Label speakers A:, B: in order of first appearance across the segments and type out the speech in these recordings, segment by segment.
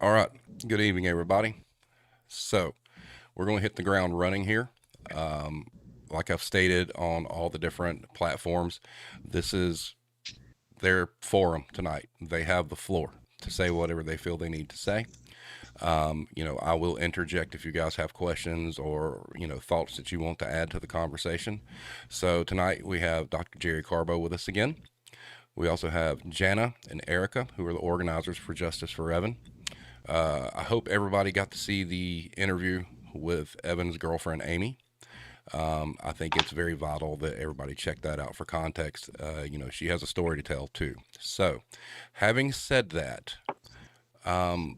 A: All right. Good evening, everybody. So, we're going to hit the ground running here. Um, like I've stated on all the different platforms, this is their forum tonight. They have the floor to say whatever they feel they need to say. I will interject if you guys have questions or, thoughts that you want to add to the conversation. So, tonight we have Dr. Jerry Carbo with us again. We also have Jana and Erica, who are the organizers for Justice for Evan. I hope everybody got to see the interview with Evan's girlfriend, Amy. I think it's very vital that everybody check that out for context. She has a story to tell too. So, having said that, um,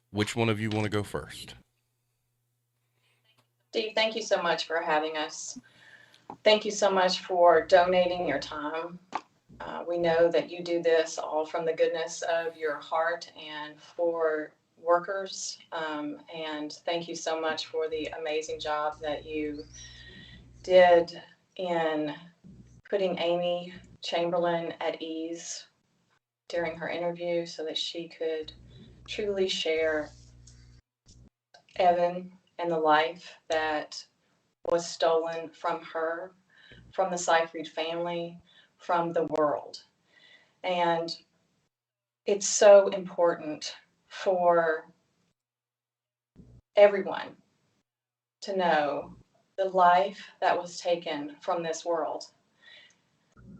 A: which one of you want to go first?
B: Steve, thank you so much for having us. Thank you so much for donating your time. We know that you do this all from the goodness of your heart and for workers. And thank you so much for the amazing job that you did in putting Amy Chamberlain at ease during her interview so that she could truly share Evan and the life that was stolen from her, from the Seyfried family, from the world. And it's so important for everyone to know the life that was taken from this world.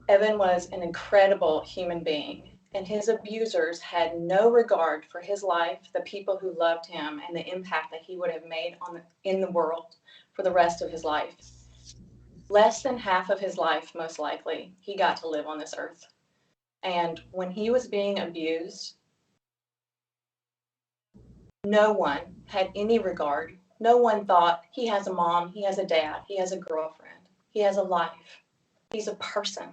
B: Evan was an incredible human being, and his abusers had no regard for his life, the people who loved him, and the impact that he would have made in the world for the rest of his life. Less than half of his life, most likely, he got to live on this earth. And when he was being abused, no one had any regard. No one thought he has a mom, he has a dad, he has a girlfriend, he has a life. He's a person.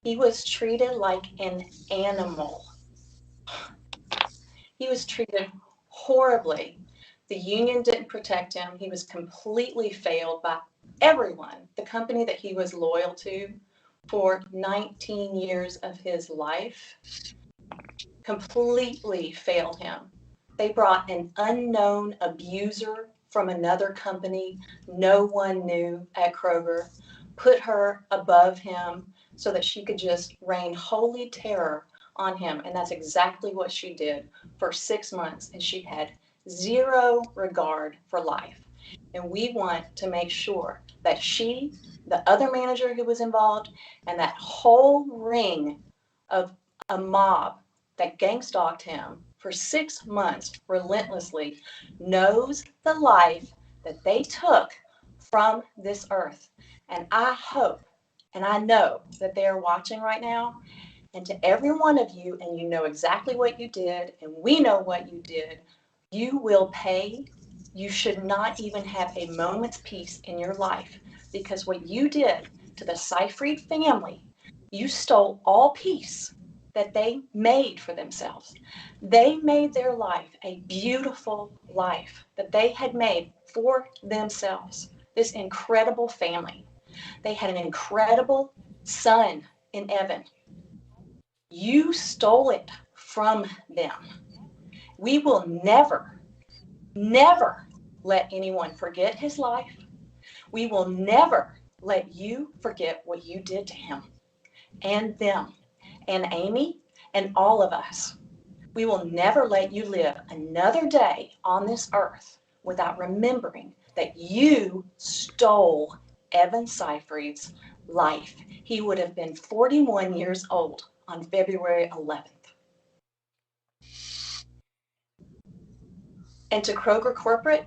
B: He was treated like an animal. He was treated horribly. The union didn't protect him. He was completely failed by everyone. The company that he was loyal to for 19 years of his life completely failed him. They brought an unknown abuser from another company no one knew at Kroger, put her above him so that she could just rain holy terror on him. And that's exactly what she did for 6 months. And she had zero regard for life. And we want to make sure that she, the other manager who was involved, and that whole ring of a mob that gang stalked him for 6 months relentlessly knows the life that they took from this earth. And I hope and I know that they are watching right now. And to every one of you, and you know exactly what you did, and we know what you did, you will pay. You should not even have a moment's peace in your life because what you did to the Seyfried family, you stole all peace that they made for themselves. They made their life a beautiful life that they had made for themselves. This incredible family. They had an incredible son in Evan. You stole it from them. We will never, never let anyone forget his life. We will never let you forget what you did to him and them and Amy and all of us. We will never let you live another day on this earth without remembering that you stole Evan Seyfried's life. He would have been 41 years old on February 11th. And to Kroger Corporate,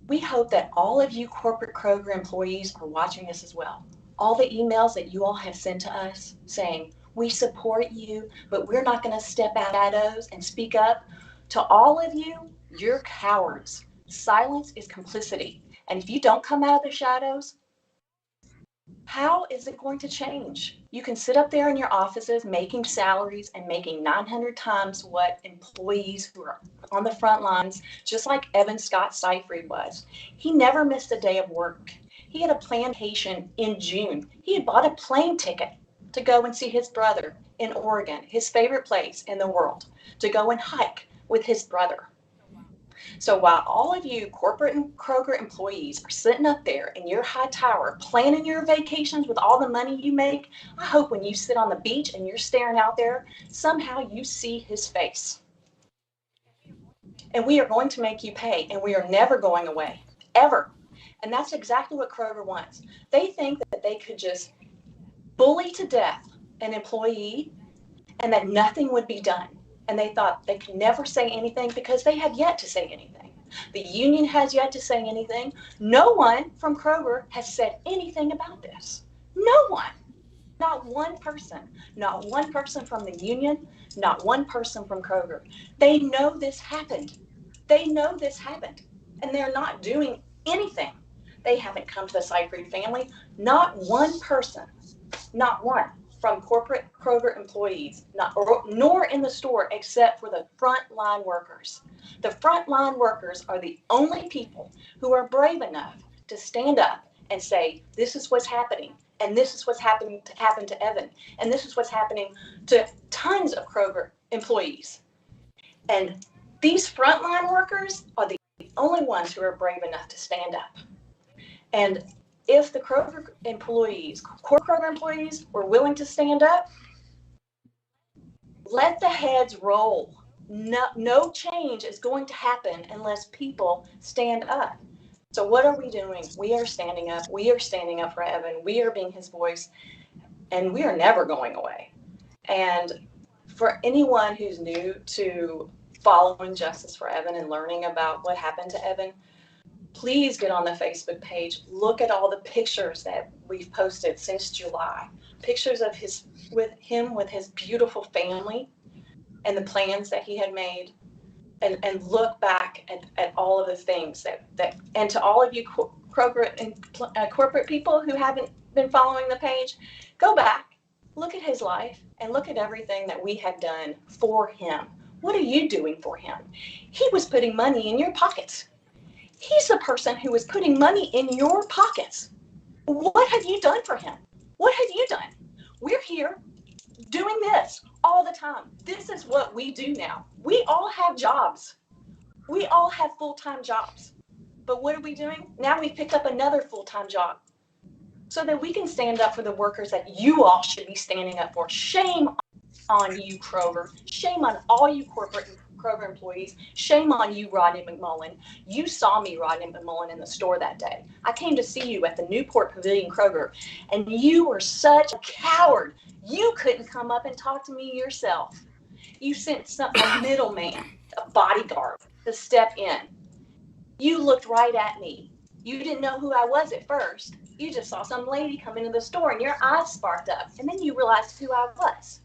B: we hope that all of you corporate Kroger employees are watching this as well. All the emails that you all have sent to us saying, we support you, but we're not going to step out of shadows and speak up. To all of you, you're cowards. Silence is complicity. And if you don't come out of the shadows, how is it going to change? You can sit up there in your offices making salaries and making 900 times what employees who are on the front lines, just like Evan Scott Seyfried was. He never missed a day of work. He had a planned vacation in June. He had bought a plane ticket to go and see his brother in Oregon, his favorite place in the world, to go and hike with his brother. So while all of you corporate and Kroger employees are sitting up there in your high tower planning your vacations with all the money you make, I hope when you sit on the beach and you're staring out there, somehow you see his face. And we are going to make you pay, and we are never going away, ever. And that's exactly what Kroger wants. They think that they could just bully to death an employee and that nothing would be done. And they thought they could never say anything because they have yet to say anything. The union has yet to say anything. No one from Kroger has said anything about this. No one. Not one person. Not one person from the union. Not one person from Kroger. They know this happened. They know this happened. And they're not doing anything. They haven't come to the Seyfried family. Not one person. Not one. From corporate Kroger employees, nor in the store, except for the frontline workers. The frontline workers are the only people who are brave enough to stand up and say, this is what's happening, and this is what's happening to happen to Evan, and this is what's happening to tons of Kroger employees. And these frontline workers are the only ones who are brave enough to stand up. And if the Kroger employees, core Kroger employees, were willing to stand up, let the heads roll. No change is going to happen unless people stand up. So what are we doing? We are standing up. We are standing up for Evan. We are being his voice, and we are never going away. And for anyone who's new to following Justice for Evan and learning about what happened to Evan, please get on the Facebook page. Look at all the pictures that we've posted since July. Pictures of his beautiful family and the plans that he had made. And look back at all of the things that and to all of you Kroger and corporate people who haven't been following the page, go back, look at his life, and look at everything that we have done for him. What are you doing for him? He was putting money in your pockets. He's the person who was putting money in your pockets. What have you done for him? What have you done? We're here doing this all the time. This is what we do now. We all have jobs. We all have full-time jobs. But what are we doing? Now we've picked up another full-time job so that we can stand up for the workers that you all should be standing up for. Shame on you, Kroger. Shame on all you corporate Kroger employees. Shame on you, Rodney McMullen. You saw me, Rodney McMullen, in the store that day. I came to see you at the Newport Pavilion Kroger, and you were such a coward. You couldn't come up and talk to me yourself. You sent a middleman, a bodyguard, to step in. You looked right at me. You didn't know who I was at first. You just saw some lady come into the store, and your eyes sparked up, and then you realized who I was.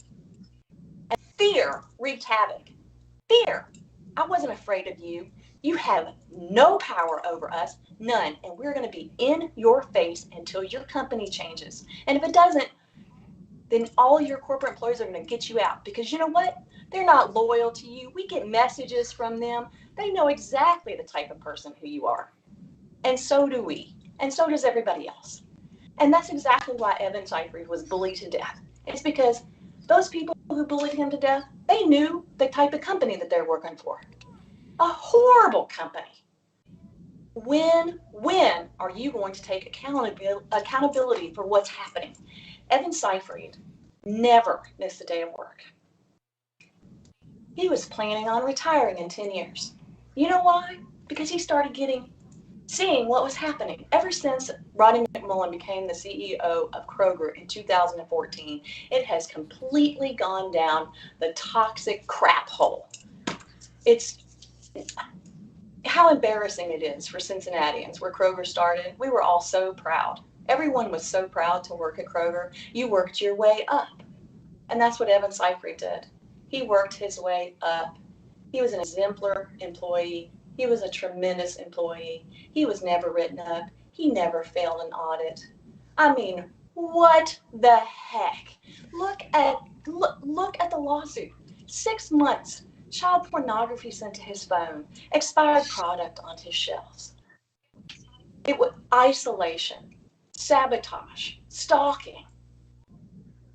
B: And fear wreaked havoc. Fear. I wasn't afraid of you. You have no power over us, none, and we're going to be in your face until your company changes. And if it doesn't, then all your corporate employees are going to get you out, because you know what? They're not loyal to you. We get messages from them. They know exactly the type of person who you are. And so do we. And so does everybody else. And that's exactly why Evan Seyfried was bullied to death. It's because those people who bullied him to death, they knew the type of company that they're working for. A horrible company. When are you going to take accountability for what's happening? Evan Seyfried never missed a day of work. He was planning on retiring in 10 years. You know why? Because he started seeing what was happening. Ever since Rodney McMullen became the CEO of Kroger in 2014, it has completely gone down the toxic crap hole. It's how embarrassing it is for Cincinnatians where Kroger started. We were all so proud. Everyone was so proud to work at Kroger. You worked your way up. And that's what Evan Seyfried did. He worked his way up. He was an exemplary employee. He was a tremendous employee. He was never written up. He never failed an audit. I mean, what the heck? Look at the lawsuit. 6 months, child pornography sent to his phone, expired product on his shelves. It was isolation, sabotage, stalking.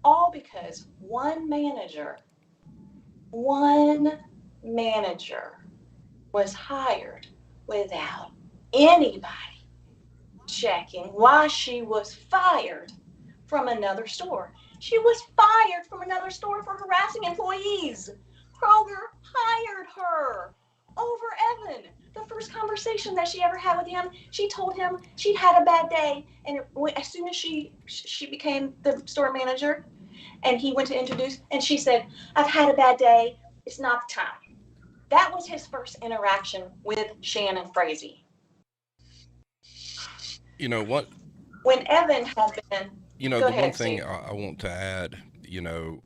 B: All because one manager was hired without anybody checking why she was fired from another store. She was fired from another store for harassing employees. Kroger hired her over Evan. The first conversation that she ever had with him, she told him she'd had a bad day, and as soon as she became the store manager, and he went to introduce, and she said, "I've had a bad day. It's not the time." That was his first interaction with Shannon Frazee.
A: You know what?
B: When Evan had been, go
A: The one
B: ahead,
A: thing
B: Steve.
A: I want to add, you're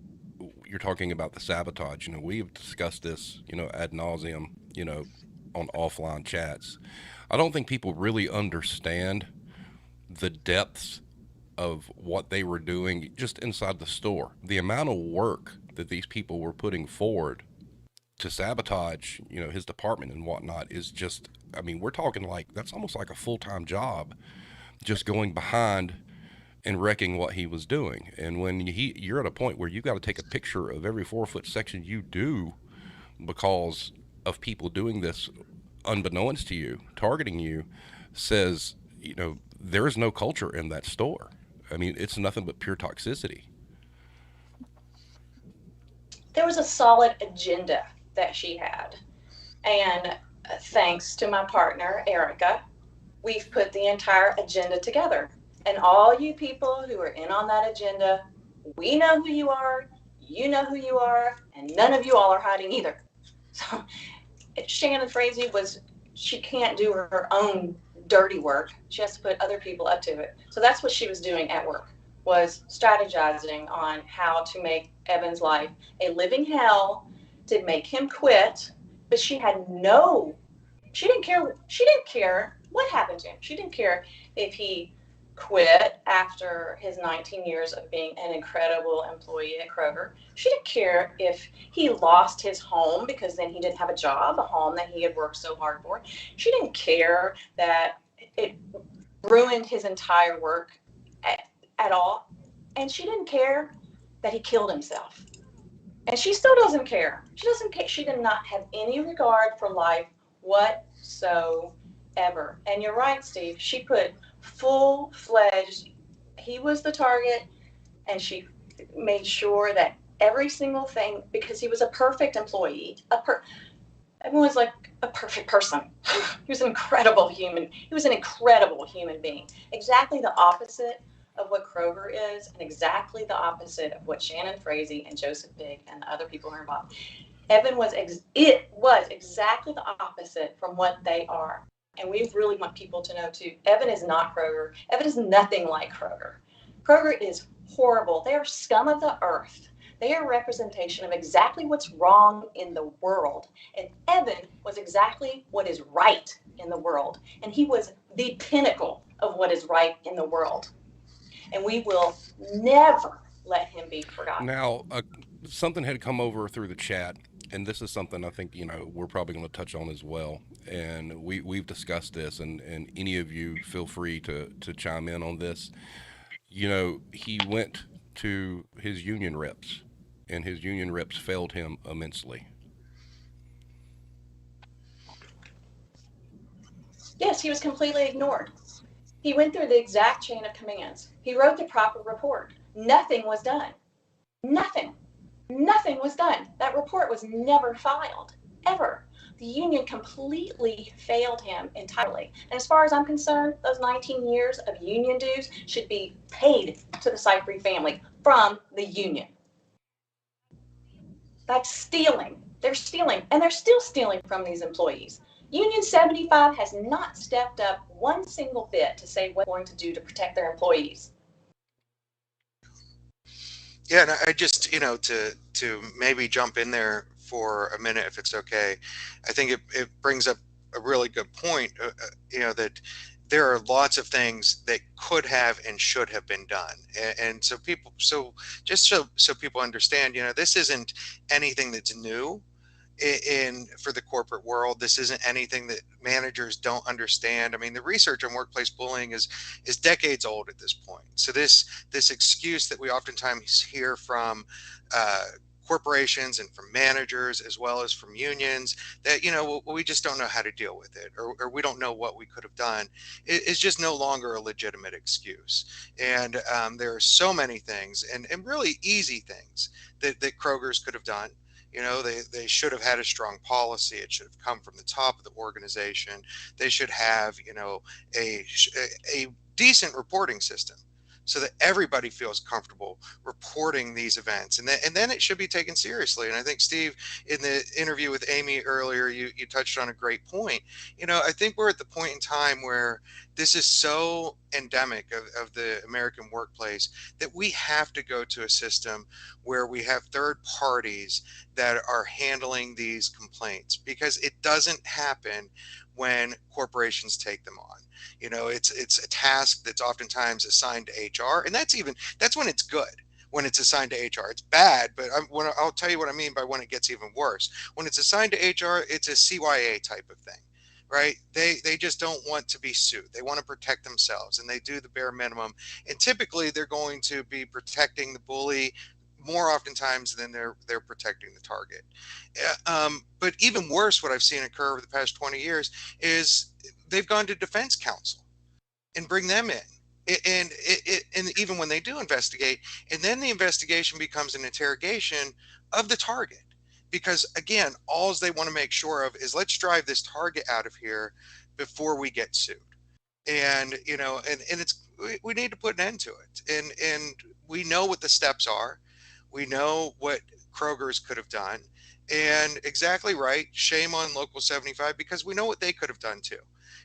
A: talking about the sabotage. We've discussed this, ad nauseum, on offline chats. I don't think people really understand the depths of what they were doing just inside the store. The amount of work that these people were putting forward to sabotage, his department and whatnot is just, I mean, we're talking like that's almost like a full time job just going behind and wrecking what he was doing. And when you're at a point where you got to take a picture of every 4 foot section you do because of people doing this unbeknownst to you, targeting you, says, there is no culture in that store. I mean, it's nothing but pure toxicity.
B: There was a solid agenda that she had. And thanks to my partner, Erica, we've put the entire agenda together. And all you people who are in on that agenda, we know who you are, you know who you are, and none of you all are hiding either. So Shannon Frazee she can't do her own dirty work. She has to put other people up to it. So that's what she was doing at work, was strategizing on how to make Evan's life a living hell, to make him quit. But she didn't care what happened to him. She didn't care if he quit after his 19 years of being an incredible employee at Kroger. She didn't care if he lost his home because then he didn't have a job, a home that he had worked so hard for. She didn't care that it ruined his entire work at all. And she didn't care that he killed himself. And she still doesn't care. She doesn't care. She did not have any regard for life whatsoever. And you're right, Steve. She put full-fledged, he was the target, and she made sure that every single thing, because he was a perfect employee, everyone was like a perfect person. He was an incredible human. He was an incredible human being. Exactly the opposite of what Kroger is, and exactly the opposite of what Shannon Frazee and Joseph Big and the other people who are involved. It was exactly the opposite from what they are. And we really want people to know too, Evan is not Kroger. Evan is nothing like Kroger. Kroger is horrible. They are scum of the earth. They are a representation of exactly what's wrong in the world. And Evan was exactly what is right in the world. And he was the pinnacle of what is right in the world. And we will never let him be forgotten.
A: Now, something had come over through the chat, and this is something I think we're probably going to touch on as well. And we've discussed this, and any of you feel free to chime in on this. He went to his union reps, and his union reps failed him immensely.
B: Yes, he was completely ignored. He went through the exact chain of commands. He wrote the proper report. Nothing was done. Nothing. Nothing was done. That report was never filed, ever. The union completely failed him entirely. And as far as I'm concerned, those 19 years of union dues should be paid to the Seyfried family from the union. That's stealing. They're stealing, and they're still stealing from these employees. Union 75 has not stepped up one single bit to say what they're going to do to protect their employees.
C: Yeah, and I just, to maybe jump in there for a minute, if it's okay. I think it brings up a really good point, that there are lots of things that could have and should have been done. And so people, so just so people understand, this isn't anything that's new. in for the corporate world. This isn't anything that managers don't understand. I mean, the research on workplace bullying is decades old at this point. So this excuse that we oftentimes hear from corporations and from managers as well as from unions that, you know, we just don't know how to deal with it, or we don't know what we could have done, is just no longer a legitimate excuse. And there are so many things, and really easy things that Kroger's could have done. You know, they should have had a strong policy. It should have come from the top of the organization. They should have, you know, a decent reporting system so that everybody feels comfortable reporting these events. And then it should be taken seriously. And I think, Steve, in the interview with Amy earlier, you touched on a great point. You know, I think we're at the point in time where this is so endemic of the American workplace that we have to go to a system where we have third parties that are handling these complaints, because it doesn't happen when corporations take them on. You know, it's a task that's oftentimes assigned to HR, and that's when it's good. When it's assigned to HR, it's bad, but I'll tell you what I mean by when it gets even worse. When it's assigned to HR, it's a CYA type of thing, right? They just don't want to be sued. They want to protect themselves, and they do the bare minimum. And typically, they're going to be protecting the bully more oftentimes than they're protecting the target. But even worse, what I've seen occur over the past 20 years is they've gone to defense counsel and bring them in. And even when they do investigate, and then the investigation becomes an interrogation of the target, because again, all they want to make sure of is, let's drive this target out of here before we get sued. And you know, and it's, we need to put an end to it. And we know what the steps are. We know what Kroger's could have done. And exactly right, shame on Local 75, because we know what they could have done too.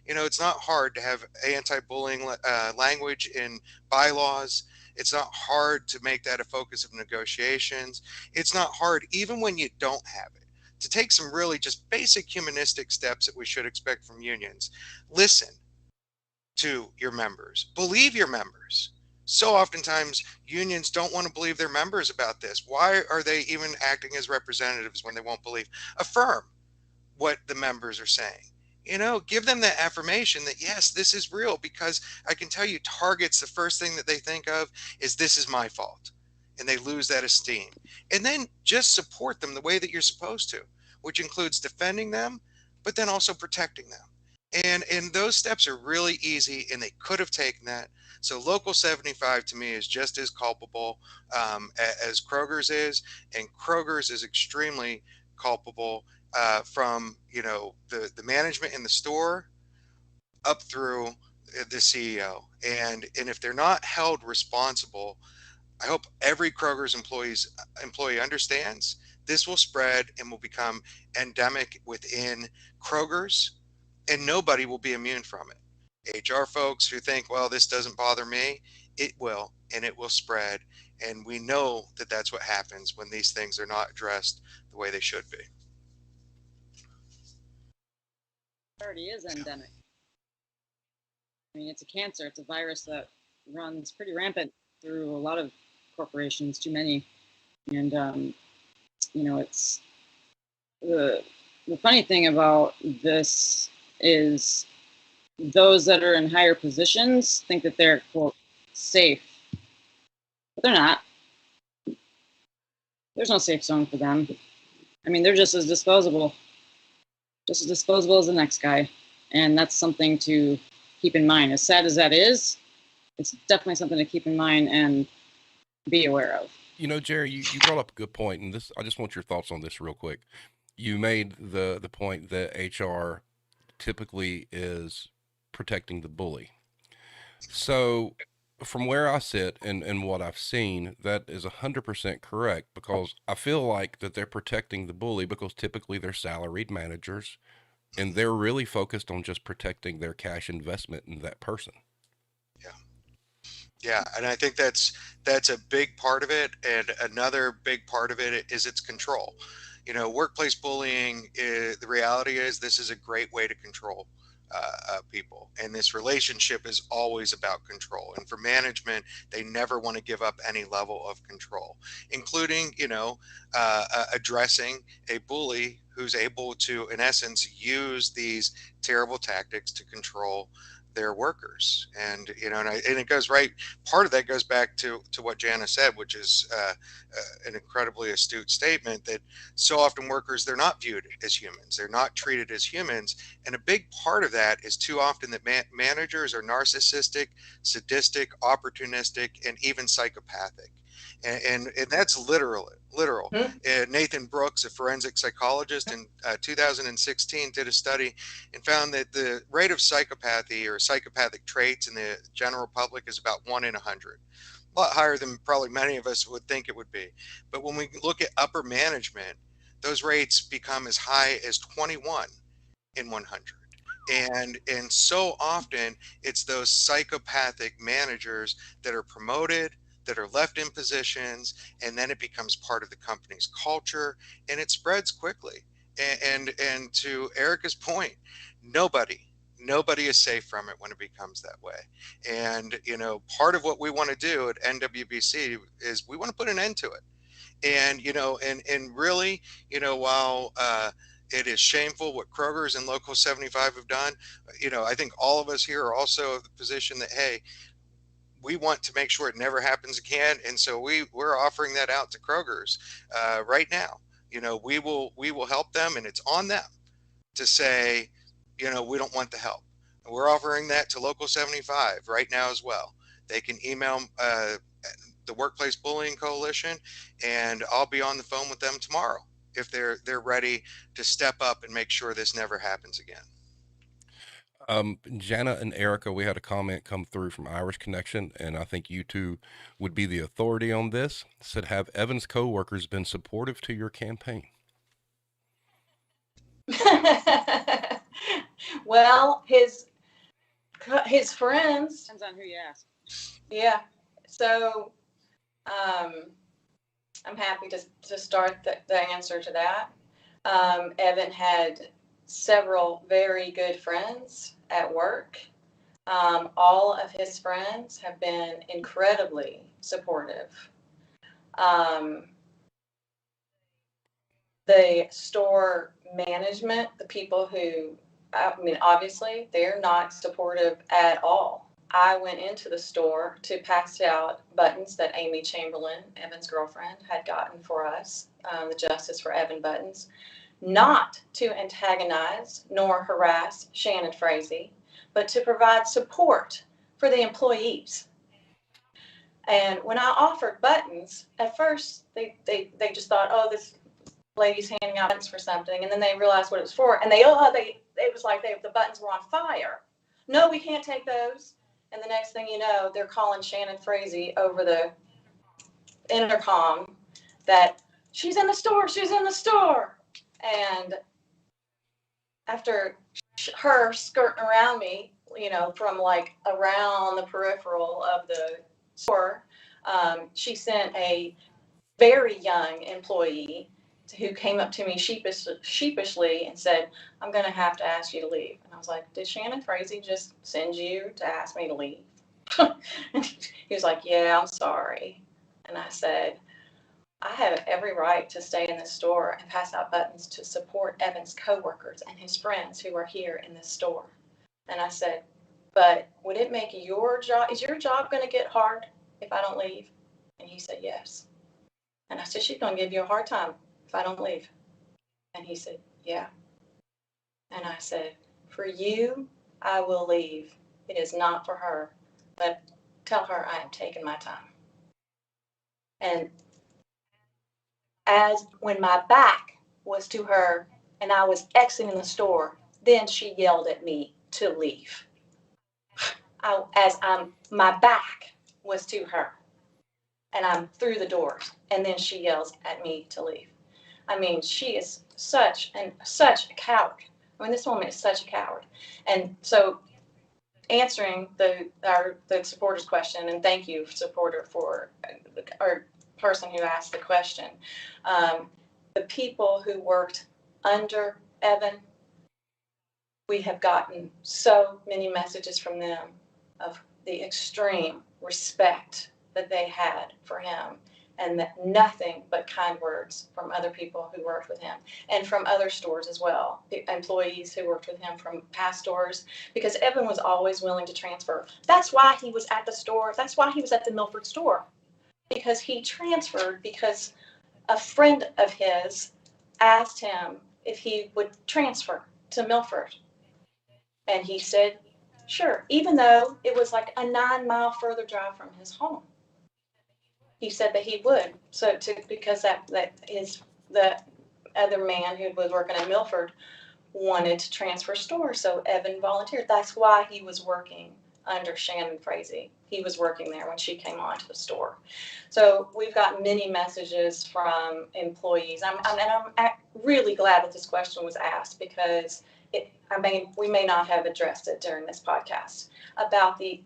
C: You know, it's not hard to have anti-bullying language in bylaws. It's not hard to make that a focus of negotiations. It's not hard, even when you don't have it, to take some really just basic humanistic steps that we should expect from unions. Listen to your members. Believe your members. So oftentimes unions don't want to believe their members about this. Why are they even acting as representatives when they won't believe? Affirm what the members are saying. You know, give them that affirmation that, yes, this is real, because I can tell you, targets, the first thing that they think of is, this is my fault. And they lose that esteem. And then just support them the way that you're supposed to, which includes defending them, but then also protecting them. And those steps are really easy, and they could have taken that. So Local 75 to me is just as culpable as Kroger's is, and Kroger's is extremely culpable from, you know, the management in the store up through the CEO. And if they're not held responsible, I hope every Kroger's employee understands this will spread and will become endemic within Kroger's, and nobody will be immune from it. HR folks who think, well, this doesn't bother me, it will, and it will spread. And we know that that's what happens when these things are not addressed the way they should be.
D: It already is endemic. I mean, it's a cancer. It's a virus that runs pretty rampant through a lot of corporations, too many. And, you know, it's the funny thing about this is those that are in higher positions think that they're, quote, safe, but they're not. There's no safe zone for them. I mean, they're just as disposable as the next guy. And that's something to keep in mind. As sad as that is, it's definitely something to keep in mind and be aware of.
A: You know, Jerry, you brought up a good point, and this, I just want your thoughts on this real quick. You made the point that HR typically is protecting the bully. So from where I sit and what I've seen, that is 100% correct, because I feel like that they're protecting the bully because typically they're salaried managers, and they're really focused on just protecting their cash investment in that person.
C: Yeah, and I think that's a big part of it. And another big part of it is its control. You know, workplace bullying, the reality is this is a great way to control people, and this relationship is always about control. And for management, they never want to give up any level of control, including addressing a bully who's able to, in essence, use these terrible tactics to control their workers. And and it goes right, part of that goes back to what Jana said, which is an incredibly astute statement, that so often workers, they're not viewed as humans, they're not treated as humans. And a big part of that is too often that managers are narcissistic, sadistic, opportunistic, and even psychopathic. And that's literal. Nathan Brooks, a forensic psychologist, in 2016 did a study and found that the rate of psychopathy or psychopathic traits in the general public is about 1 in 100. A lot higher than probably many of us would think it would be. But when we look at upper management, those rates become as high as 21 in 100. And so often it's those psychopathic managers that are promoted, that are left in positions, and then it becomes part of the company's culture, and it spreads quickly. And to Erica's point, nobody is safe from it when it becomes that way. And part of what we want to do at NWBC is we want to put an end to it. And and really, while it is shameful what Kroger's and Local 75 have done, I think all of us here are also of the position that, hey, we want to make sure it never happens again. And so we're offering that out to Kroger's right now. We will help them, and it's on them to say, we don't want the help. And we're offering that to Local 75 right now as well. They can email the Workplace Bullying Coalition, and I'll be on the phone with them tomorrow if they're ready to step up and make sure this never happens again.
A: Jana and Erica, we had a comment come through from Irish Connection, and I think you two would be the authority on this. It said, have Evan's coworkers been supportive to your campaign?
B: Well, his friends,
D: Depends on who you ask.
B: yeah. So I'm happy to start the answer to that. Evan had several very good friends at work. All of his friends have been incredibly supportive. The store management, the people who, I mean, obviously, they're not supportive at all. I went into the store to pass out buttons that Amy Chamberlain, Evan's girlfriend, had gotten for us, the Justice for Evan buttons, not to antagonize nor harass Shannon Frazee, but to provide support for the employees. And when I offered buttons, at first they just thought, oh, this lady's handing out buttons for something, and then they realized what it was for, and it was like the buttons were on fire. No, we can't take those. And the next thing you know, they're calling Shannon Frazee over the intercom that she's in the store. And after her skirting around me, from like around the peripheral of the store, she sent a very young employee who came up to me sheepishly and said, I'm going to have to ask you to leave. And I was like, did Shannon Frazee just send you to ask me to leave? He was like, yeah, I'm sorry. And I said, I have every right to stay in this store and pass out buttons to support Evan's coworkers and his friends who are here in this store. And I said, but would it make is your job going to get hard if I don't leave? And he said, yes. And I said, she's going to give you a hard time if I don't leave. And he said, yeah. And I said, for you, I will leave. It is not for her, but tell her I am taking my time. And when my back was to her and I was exiting the store, then she yelled at me to leave. My back was to her and I'm through the doors, and then she yells at me to leave. I mean, she is such a coward. I mean, this woman is such a coward. And so, answering the supporter's question, and thank you, supporter, for our person who asked the question. The people who worked under Evan We have gotten so many messages from them of the extreme respect that they had for him, and that nothing but kind words from other people who worked with him and from other stores as well, the employees who worked with him from past stores, because Evan was always willing to transfer. That's why he was at the store. That's why he was at the Milford store, because he transferred because a friend of his asked him if he would transfer to Milford. And he said, sure, even though it was like a 9-mile further drive from his home. He said that he would. Because the other man who was working at Milford wanted to transfer stores. So Evan volunteered. That's why he was working under Shannon Frazee. He was working there when she came on to the store. So we've got many messages from employees. I'm really glad that this question was asked, because we may not have addressed it during this podcast about the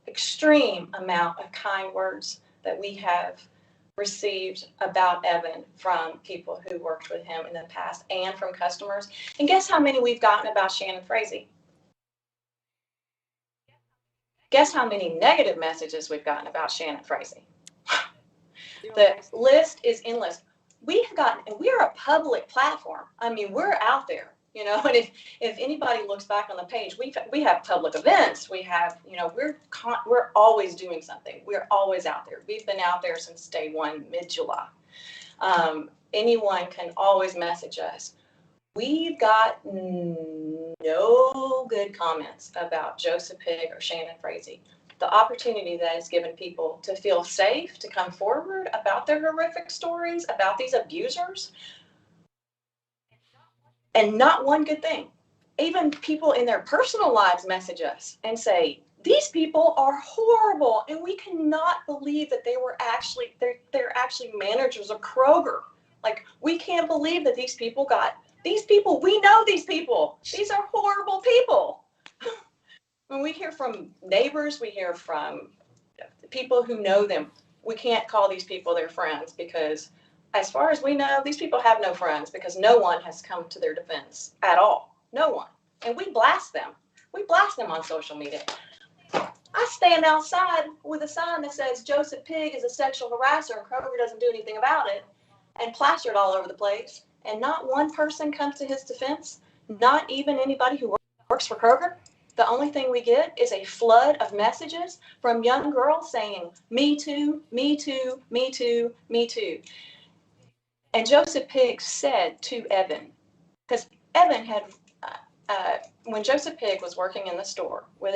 B: extreme amount of kind words that we have received about Evan from people who worked with him in the past and from customers. And guess how many we've gotten about Shannon Frazee? Guess how many negative messages we've gotten about Shannon Frazee? The list is endless. We've gotten, and we're a public platform. I mean, we're out there, and if anybody looks back on the page, we have public events. We have, we're always doing something. We're always out there. We've been out there since day one, mid-July. Anyone can always message us. We've got no good comments about Joseph Pigg or Shannon Frazee. The opportunity that is given people to feel safe, to come forward about their horrific stories, about these abusers, and not one good thing. Even people in their personal lives message us and say, these people are horrible, and we cannot believe that they're actually managers of Kroger. Like, we can't believe that these people, we know these people. These are horrible people. When we hear from neighbors, we hear from people who know them. We can't call these people their friends, because as far as we know, these people have no friends, because no one has come to their defense at all. No one. And we blast them. We blast them on social media. I stand outside with a sign that says Joseph Pigg is a sexual harasser and Kroger doesn't do anything about it, and plastered all over the place. And not one person comes to his defense, not even anybody who works for Kroger. The only thing we get is a flood of messages from young girls saying, me too, me too, me too, me too. And Joseph Pigg said to Evan, because Evan had, when Joseph Pigg was working in the store with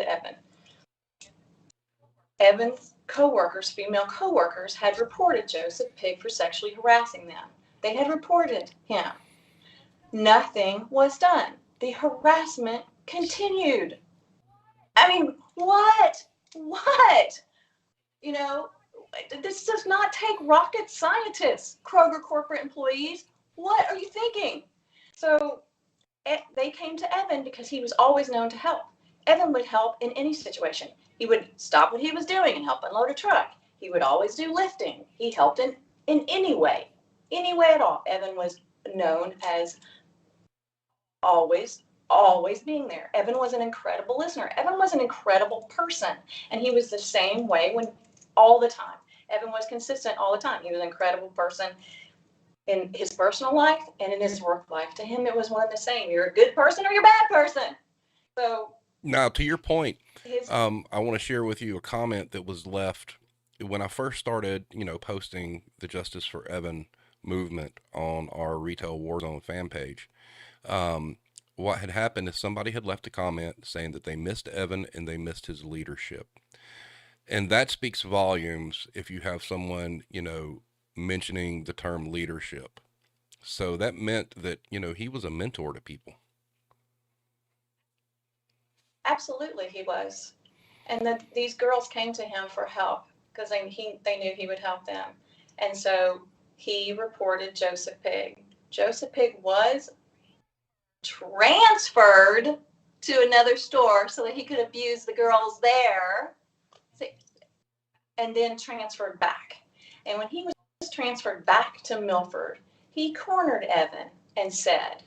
B: Evan's co-workers, female co-workers, had reported Joseph Pigg for sexually harassing them. They had reported him. Nothing was done. The harassment continued. I mean, what? This does not take rocket scientists, Kroger corporate employees. What are you thinking? So they came to Evan because he was always known to help. Evan would help in any situation. He would stop what he was doing and help unload a truck. He would always do lifting. He helped in any way at all. Evan was known as always being there. Evan was an incredible listener. Evan was an incredible person, and he was the same way all the time. Evan was consistent all the time. He was an incredible person in his personal life and in his work life. To him, it was one and the same. You're a good person or you're a bad person. So
A: now, to your point, I want to share with you a comment that was left when I first started, posting the Justice for Evan movement on our Retail Warzone fan page. What had happened is somebody had left a comment saying that they missed Evan and they missed his leadership. And that speaks volumes if you have someone, mentioning the term leadership. So that meant that, he was a mentor to people.
B: Absolutely, he was. And these girls came to him for help because they knew he would help them. And so he reported Joseph Pigg. Joseph Pigg was transferred to another store so that he could abuse the girls there, and then transferred back. And when he was transferred back to Milford, he cornered Evan and said,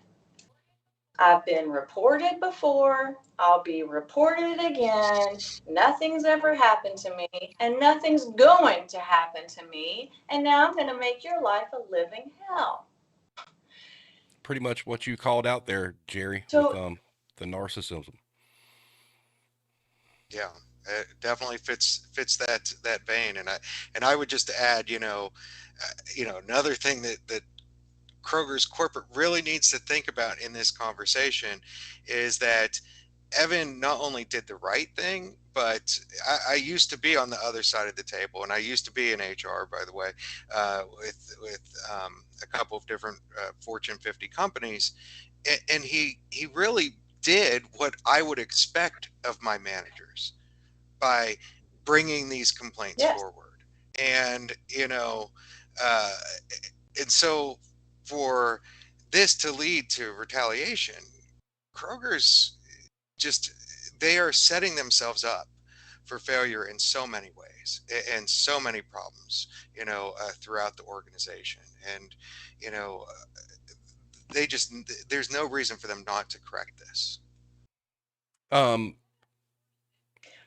B: I've been reported before. I'll be reported again. Nothing's ever happened to me, and nothing's going to happen to me. And now I'm going to make your life a living hell.
A: Pretty much what you called out there, Jerry, with
B: So,
A: the narcissism.
C: Yeah, it definitely fits that vein. And I would just add, another thing that Kroger's corporate really needs to think about in this conversation is that Evan not only did the right thing, but I used to be on the other side of the table, and I used to be in HR, by the way, with a couple of different Fortune 50 companies, and he really did what I would expect of my managers by bringing these complaints
B: yes.
C: forward, and uh, and so for this to lead to retaliation, Kroger's just, they are setting themselves up for failure in so many ways and so many problems, throughout the organization. And, you know, they just, there's no reason for them not to correct this.
A: Um,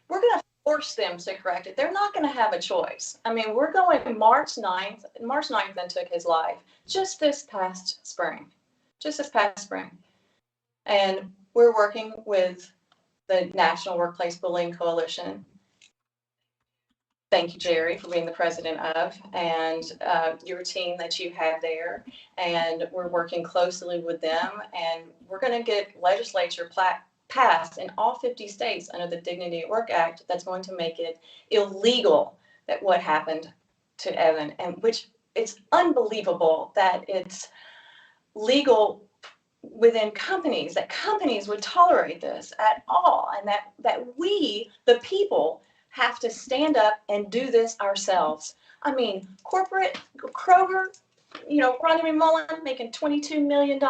B: We're going to force them to correct it. They're not going to have a choice. I mean, we're going March 9th. March 9th then took his life just this past spring. And we're working with the National Workplace Bullying Coalition. Thank you, Jerry, for being the president of, and your team that you have there. And we're working closely with them, and we're going to get legislature passed in all 50 states under the Dignity at Work Act that's going to make it illegal that what happened to Evan, and which it's unbelievable that it's legal within companies, that companies would tolerate this at all, and that we, the people, have to stand up and do this ourselves. I mean, corporate Kroger, Ronnie McMullen making $22 million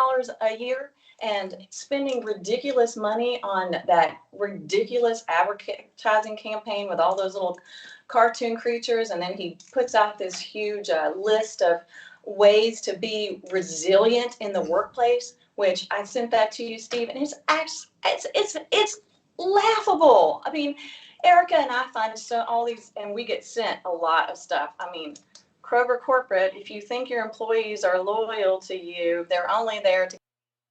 B: a year and spending ridiculous money on that ridiculous advertising campaign with all those little cartoon creatures. And then he puts out this huge list of ways to be resilient in the workplace, which I sent that to you, Steve, and it's laughable. I mean, Erica and I find all these, and we get sent a lot of stuff. I mean, Kroger corporate, if you think your employees are loyal to you, they're only there to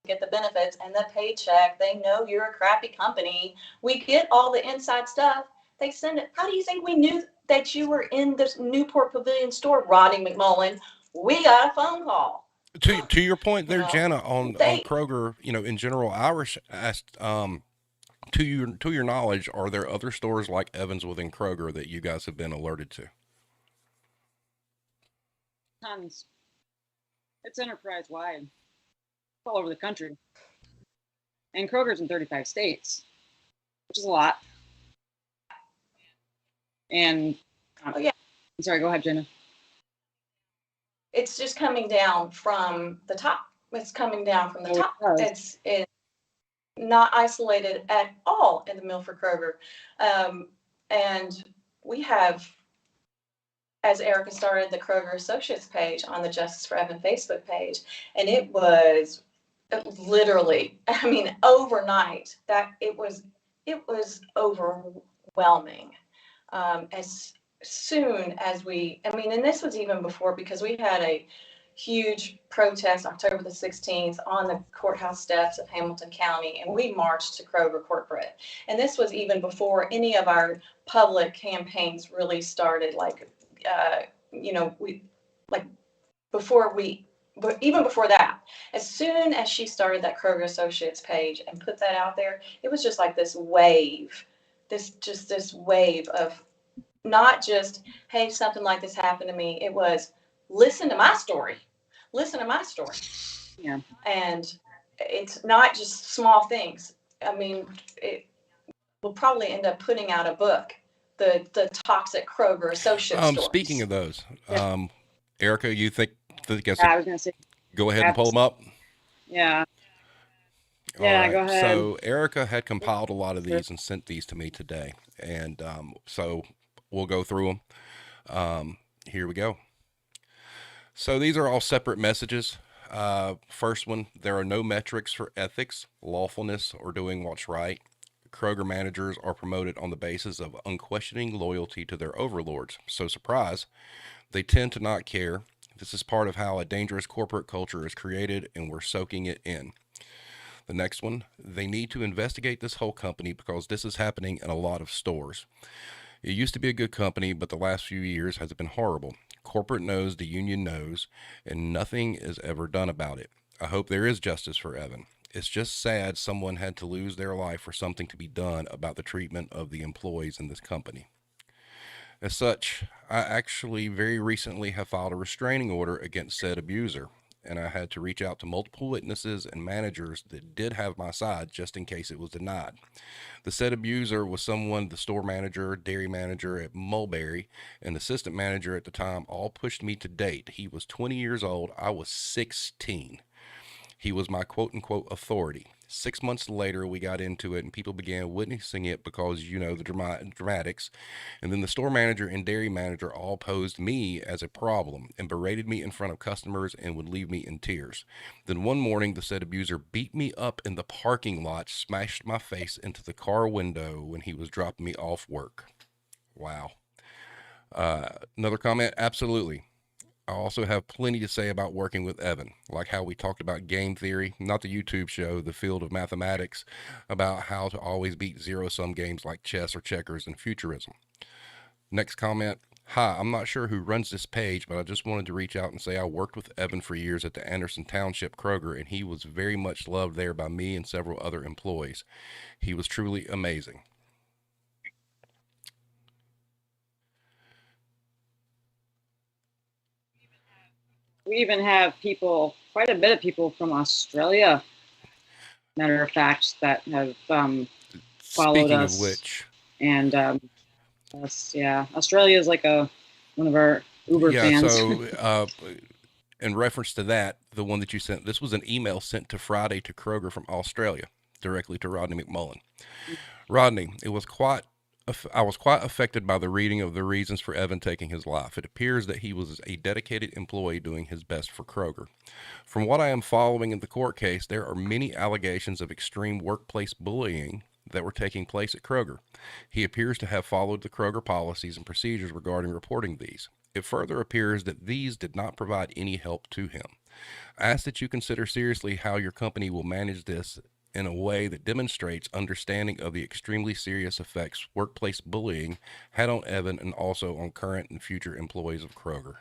B: get the benefits and the paycheck. They know you're a crappy company. We get all the inside stuff. They send it. How do you think we knew that you were in this Newport Pavilion store, Roddy McMullen? We got a phone call.
A: to your point there,
B: No,
A: Jana, on
B: they
A: Kroger, in general, Irish asked, to your knowledge, are there other stores like Evans within Kroger that you guys have been alerted to?
D: Tons. It's enterprise wide. It's all over the country. And Kroger's in 35 states, which is a lot. And
B: Oh, yeah.
D: I'm sorry, go ahead, Jenna.
B: It's just coming down from the top. It's coming down from the top. It's not isolated at all in the Milford Kroger. And we have, as Erica started, the Kroger Associates page on the Justice for Evan Facebook page, and it was literally, I mean, overnight, that it was overwhelming. As soon as and this was even before, because we had a huge protest October the 16th on the courthouse steps of Hamilton County, and we marched to Kroger corporate. And this was even before any of our public campaigns really started, but even before that, as soon as she started that Kroger Associates page and put that out there, it was just like this wave of not just, hey, something like this happened to me. It was, listen to my story.
D: Yeah.
B: And it's not just small things. I mean, we'll probably end up putting out a book, the toxic Kroger associate stories.
A: Speaking of those, Erica, you think
D: I was going to say,
A: go ahead and pull them up?
D: yeah.
A: All
D: Yeah,
A: right.
D: go ahead.
A: So Erica had compiled a lot of these and sent these to me today, and so we'll go through them. Here we go. So these are all separate messages First one, there are no metrics for ethics, lawfulness, or doing what's right. Kroger managers are promoted on the basis of unquestioning loyalty to their overlords. So, surprise, they tend to not care. This is part of how a dangerous corporate culture is created, and we're soaking it in. The next one, they need to investigate this whole company because this is happening in a lot of stores. It used to be a good company, but the last few years has been horrible. Corporate knows, the union knows, and nothing is ever done about it. I hope there is justice for Evan. It's just sad someone had to lose their life for something to be done about the treatment of the employees in this company. As such, I actually very recently have filed a restraining order against said abuser, and I had to reach out to multiple witnesses and managers that did have my side just in case it was denied. The said abuser was someone the store manager, dairy manager at Mulberry, and assistant manager at the time all pushed me to date. He was 20 years old, I was 16. He was my quote unquote authority. 6 months later, we got into it and people began witnessing it because, the dramatics. And then the store manager and dairy manager all posed me as a problem and berated me in front of customers and would leave me in tears. Then one morning, the said abuser beat me up in the parking lot, smashed my face into the car window when he was dropping me off work. Wow. Another comment, absolutely. I also have plenty to say about working with Evan, like how we talked about game theory, not the YouTube show, the field of mathematics, about how to always beat zero-sum games like chess or checkers and futurism. Next comment, hi, I'm not sure who runs this page, but I just wanted to reach out and say I worked with Evan for years at the Anderson Township Kroger, and he was very much loved there by me and several other employees. He was truly amazing.
D: We even have people, quite a bit of people from Australia, matter of fact, that have followed
A: Speaking
D: us.
A: of which,
D: And Australia is like one of our Uber fans.
A: So in reference to that, the one that you sent, this was an email sent to Friday to Kroger from Australia, directly to Rodney McMullen. Rodney, I was quite affected by the reading of the reasons for Evan taking his life. It appears that he was a dedicated employee doing his best for Kroger. From what I am following in the court case, there are many allegations of extreme workplace bullying that were taking place at Kroger. He appears to have followed the Kroger policies and procedures regarding reporting these. It further appears that these did not provide any help to him. I ask that you consider seriously how your company will manage this in a way that demonstrates understanding of the extremely serious effects workplace bullying had on Evan and also on current and future employees of Kroger.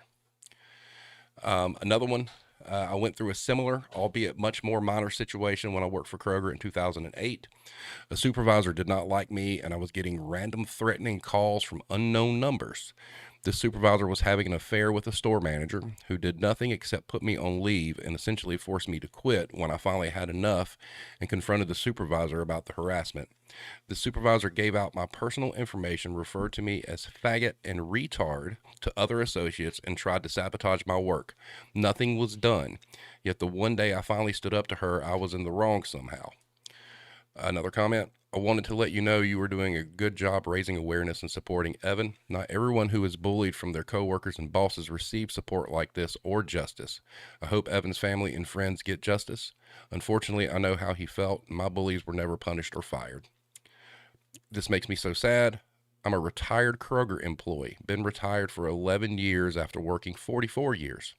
A: Another one, I went through a similar, albeit much more minor situation when I worked for Kroger in 2008. A supervisor did not like me, and I was getting random threatening calls from unknown numbers. This supervisor was having an affair with a store manager who did nothing except put me on leave and essentially forced me to quit when I finally had enough and confronted the supervisor about the harassment. The supervisor gave out my personal information, referred to me as faggot and retard to other associates, and tried to sabotage my work. Nothing was done, yet the one day I finally stood up to her, I was in the wrong somehow. Another comment, I wanted to let you know you were doing a good job raising awareness and supporting Evan. Not everyone who is bullied from their coworkers and bosses receives support like this or justice. I hope Evan's family and friends get justice. Unfortunately, I know how he felt. My bullies were never punished or fired. This makes me so sad. I'm a retired Kroger employee, been retired for 11 years after working 44 years.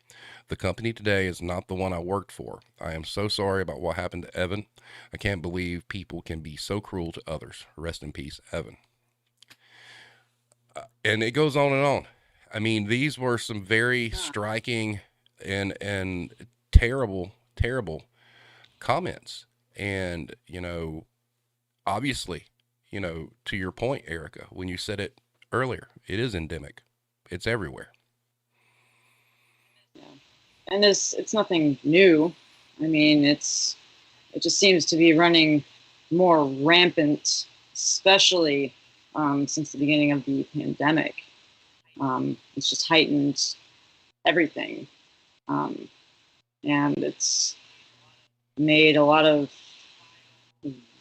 A: The company today is not the one I worked for. I am so sorry about what happened to Evan. I can't believe people can be so cruel to others. Rest in peace, Evan. And it goes on and on. I mean, these were some very striking and terrible comments. And, obviously, to your point, Erica, when you said it earlier, it is endemic. It's everywhere.
D: Yeah. And it's nothing new. I mean, it just seems to be running more rampant, especially since the beginning of the pandemic. It's just heightened everything. And it's made a lot of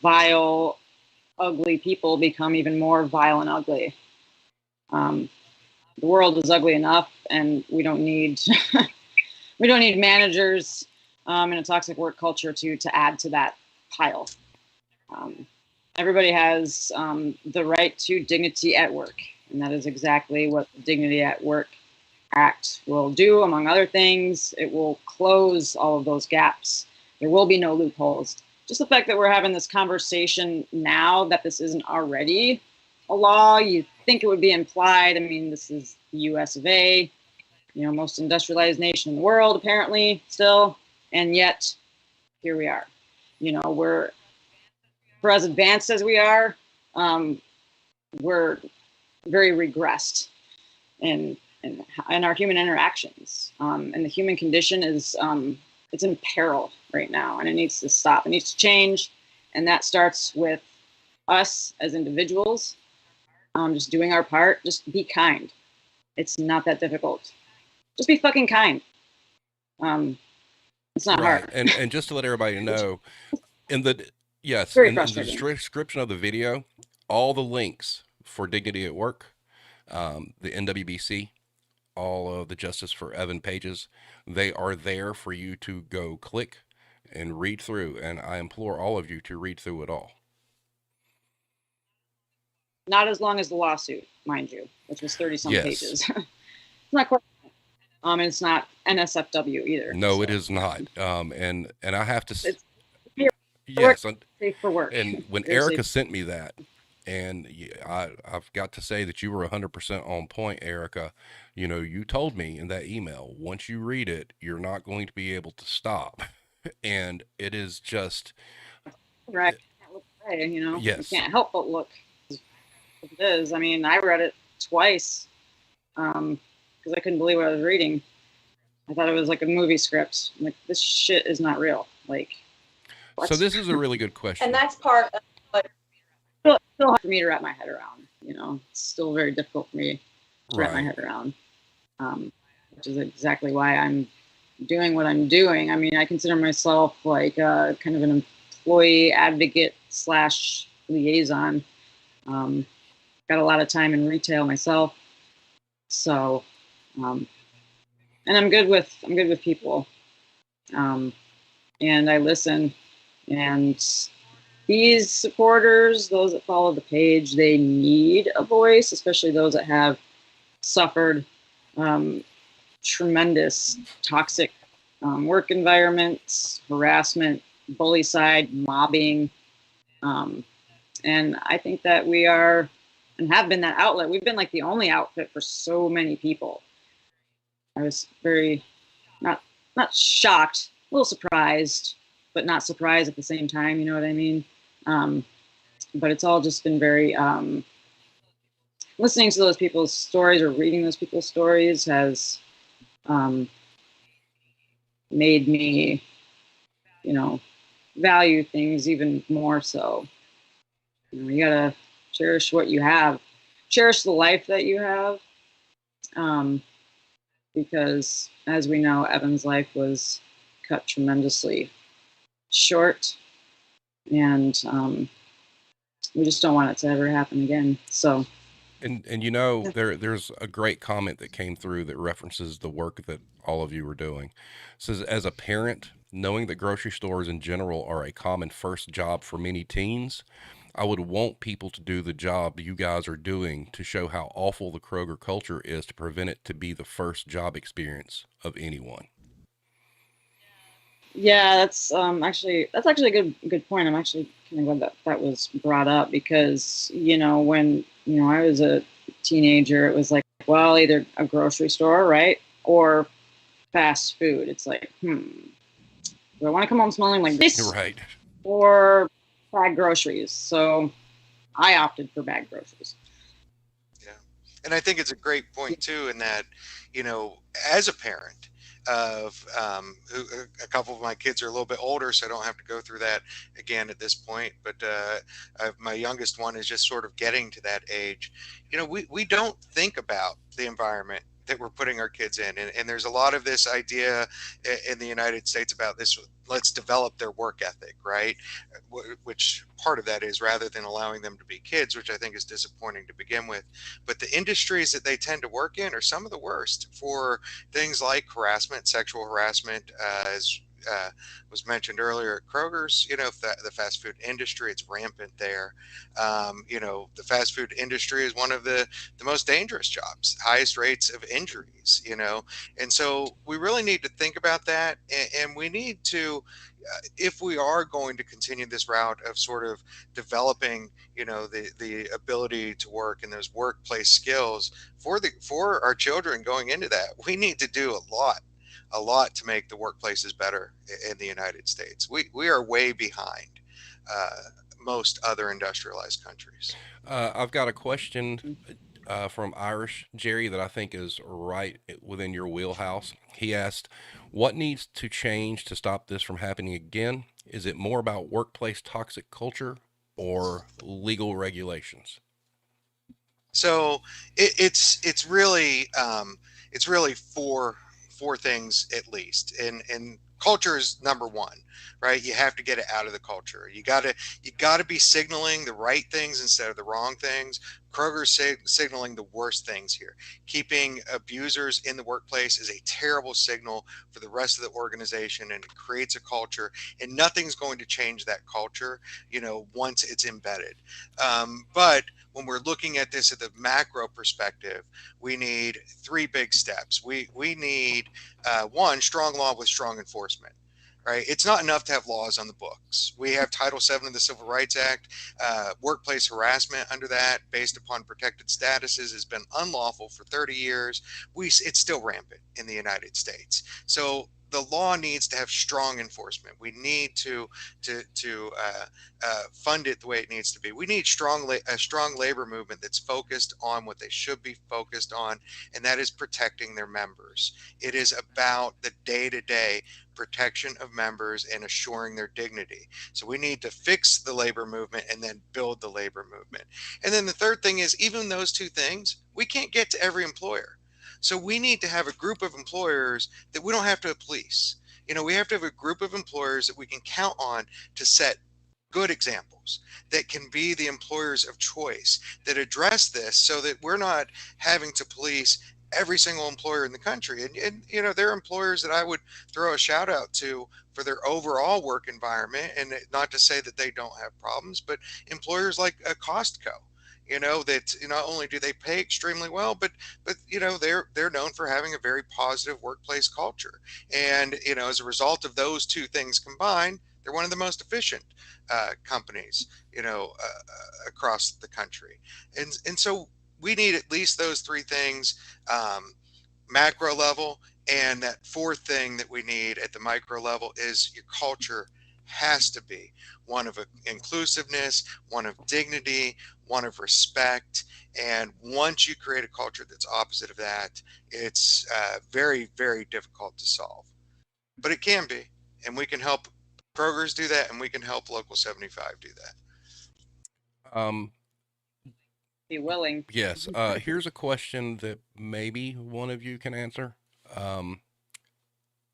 D: vile, ugly people become even more vile and ugly. The world is ugly enough, and we don't need managers and a toxic work culture to add to that pile. Everybody has the right to dignity at work, and that is exactly what the Dignity at Work Act will do, among other things. It will close all of those gaps. There will be no loopholes. Just the fact that we're having this conversation now, that this isn't already a law, you think it would be implied. I mean, this is the US of A, most industrialized nation in the world, apparently, still. And yet, here we are. We're, for as advanced as we are, we're very regressed in our human interactions. And the human condition is, it's in peril right now, and it needs to stop. It needs to change. And that starts with us as individuals, just doing our part. Just be kind. It's not that difficult. Just be fucking kind. It's not
A: Right.
D: hard.
A: And just to let everybody know, in the
D: Very
A: in the
D: frustrating.
A: description of the video, all the links for Dignity at Work, the NWBC, all of the Justice for Evan pages, they are there for you to go click and read through. And I implore all of you to read through it all.
D: Not as long as the lawsuit, mind you, which was 30-some
A: Yes.
D: pages. It's not quite. And it's not NSFW either.
A: No,
D: so.
A: it is not. And I have to.
D: It's
A: Yes.
D: safe for work.
A: And when
D: Very
A: Erica
D: safe.
A: sent me that, and I've got to say that you were 100% on point, Erica. You told me in that email, once you read it, you're not going to be able to stop. And it is just,
D: Right. Can't look away,
A: Yes.
D: You can't help but look. It is. I mean, I read it twice because I couldn't believe what I was reading. I thought it was like a movie script. I'm like, this shit is not real. Like, what?
A: So this is a really good question.
B: And that's part of what
D: It's still hard for me to wrap my head around. It's still very difficult for me to wrap my head around, which is exactly why I'm doing what I'm doing. I mean, I consider myself like kind of an employee advocate / liaison. Got a lot of time in retail myself, so and I'm good with people, and I listen. And these supporters, those that follow the page, they need a voice, especially those that have suffered tremendous toxic work environments, harassment, bullycide, mobbing. And I think that we are and have been that outlet. We've been like the only outfit for so many people. I was very not shocked, a little surprised, but not surprised at the same time. You know what I mean? But it's all just been very, listening to those people's stories or reading those people's stories has made me, value things even more so. You gotta cherish what you have, cherish the life that you have, because as we know, Evan's life was cut tremendously short, and we just don't want it to ever happen again. So,
A: And there's a great comment that came through that references the work that all of you are doing. It says, as a parent, knowing that grocery stores in general are a common first job for many teens, I would want people to do the job you guys are doing to show how awful the Kroger culture is to prevent it to be the first job experience of anyone.
D: yeah, that's actually a good point. I'm actually kind of glad that was brought up because when I was a teenager, it was like, well, either a grocery store, right, or fast food. It's like, do I want to come home smelling like this,
A: Right.
D: or bag groceries? So I opted for bag groceries.
C: Yeah. And I think it's a great point too, in that, as a parent of a couple of my kids are a little bit older, so I don't have to go through that again at this point. But my youngest one is just sort of getting to that age. We don't think about the environment that we're putting our kids in. And there's a lot of this idea in the United States about this, let's develop their work ethic, right? Which part of that is rather than allowing them to be kids, which I think is disappointing to begin with. But the industries that they tend to work in are some of the worst for things like harassment, sexual harassment, as was mentioned earlier at Kroger's, the fast food industry, it's rampant there. The fast food industry is one of the most dangerous jobs, highest rates of injuries, and so we really need to think about that. And we need to, if we are going to continue this route of sort of developing, the ability to work and those workplace skills for our children going into that, we need to do a lot to make the workplaces better in the United States. We are way behind most other industrialized countries.
A: I've got a question from Irish Jerry that I think is right within your wheelhouse. He asked, "What needs to change to stop this from happening again? Is it more about workplace toxic culture or legal regulations?"
C: So it's really four things at least, and culture is number one, right? You have to get it out of the culture. You gotta be signaling the right things instead of the wrong things. Kroger's signaling the worst things here. Keeping abusers in the workplace is a terrible signal for the rest of the organization, and it creates a culture, and nothing's going to change that culture, once it's embedded. But when we're looking at this at the macro perspective, we need three big steps. We need one, strong law with strong enforcement. Right? It's not enough to have laws on the books. We have Title VII of the Civil Rights Act. Workplace harassment under that, based upon protected statuses, has been unlawful for 30 years. It's still rampant in the United States. So the law needs to have strong enforcement. We need to fund it the way it needs to be. We need a strong labor movement that's focused on what they should be focused on, and that is protecting their members. It is about the day-to-day protection of members and assuring their dignity. So we need to fix the labor movement and then build the labor movement. And then the third thing is, even those two things, we can't get to every employer. So we need to have a group of employers that we don't have to police. We have to have a group of employers that we can count on to set good examples, that can be the employers of choice, that address this, so that we're not having to police every single employer in the country. And there are employers that I would throw a shout out to for their overall work environment, and not to say that they don't have problems, but employers like Costco, that not only do they pay extremely well, but they're known for having a very positive workplace culture. And as a result of those two things combined, they're one of the most efficient companies across the country. And so we need at least those three things, macro level. And that fourth thing that we need at the micro level is your culture has to be one of inclusiveness, one of dignity, one of respect. And once you create a culture that's opposite of that, it's very, very difficult to solve. But it can be, and we can help Kroger's do that, and we can help Local 75 do that.
D: Be willing.
A: Yes. Here's a question that maybe one of you can answer.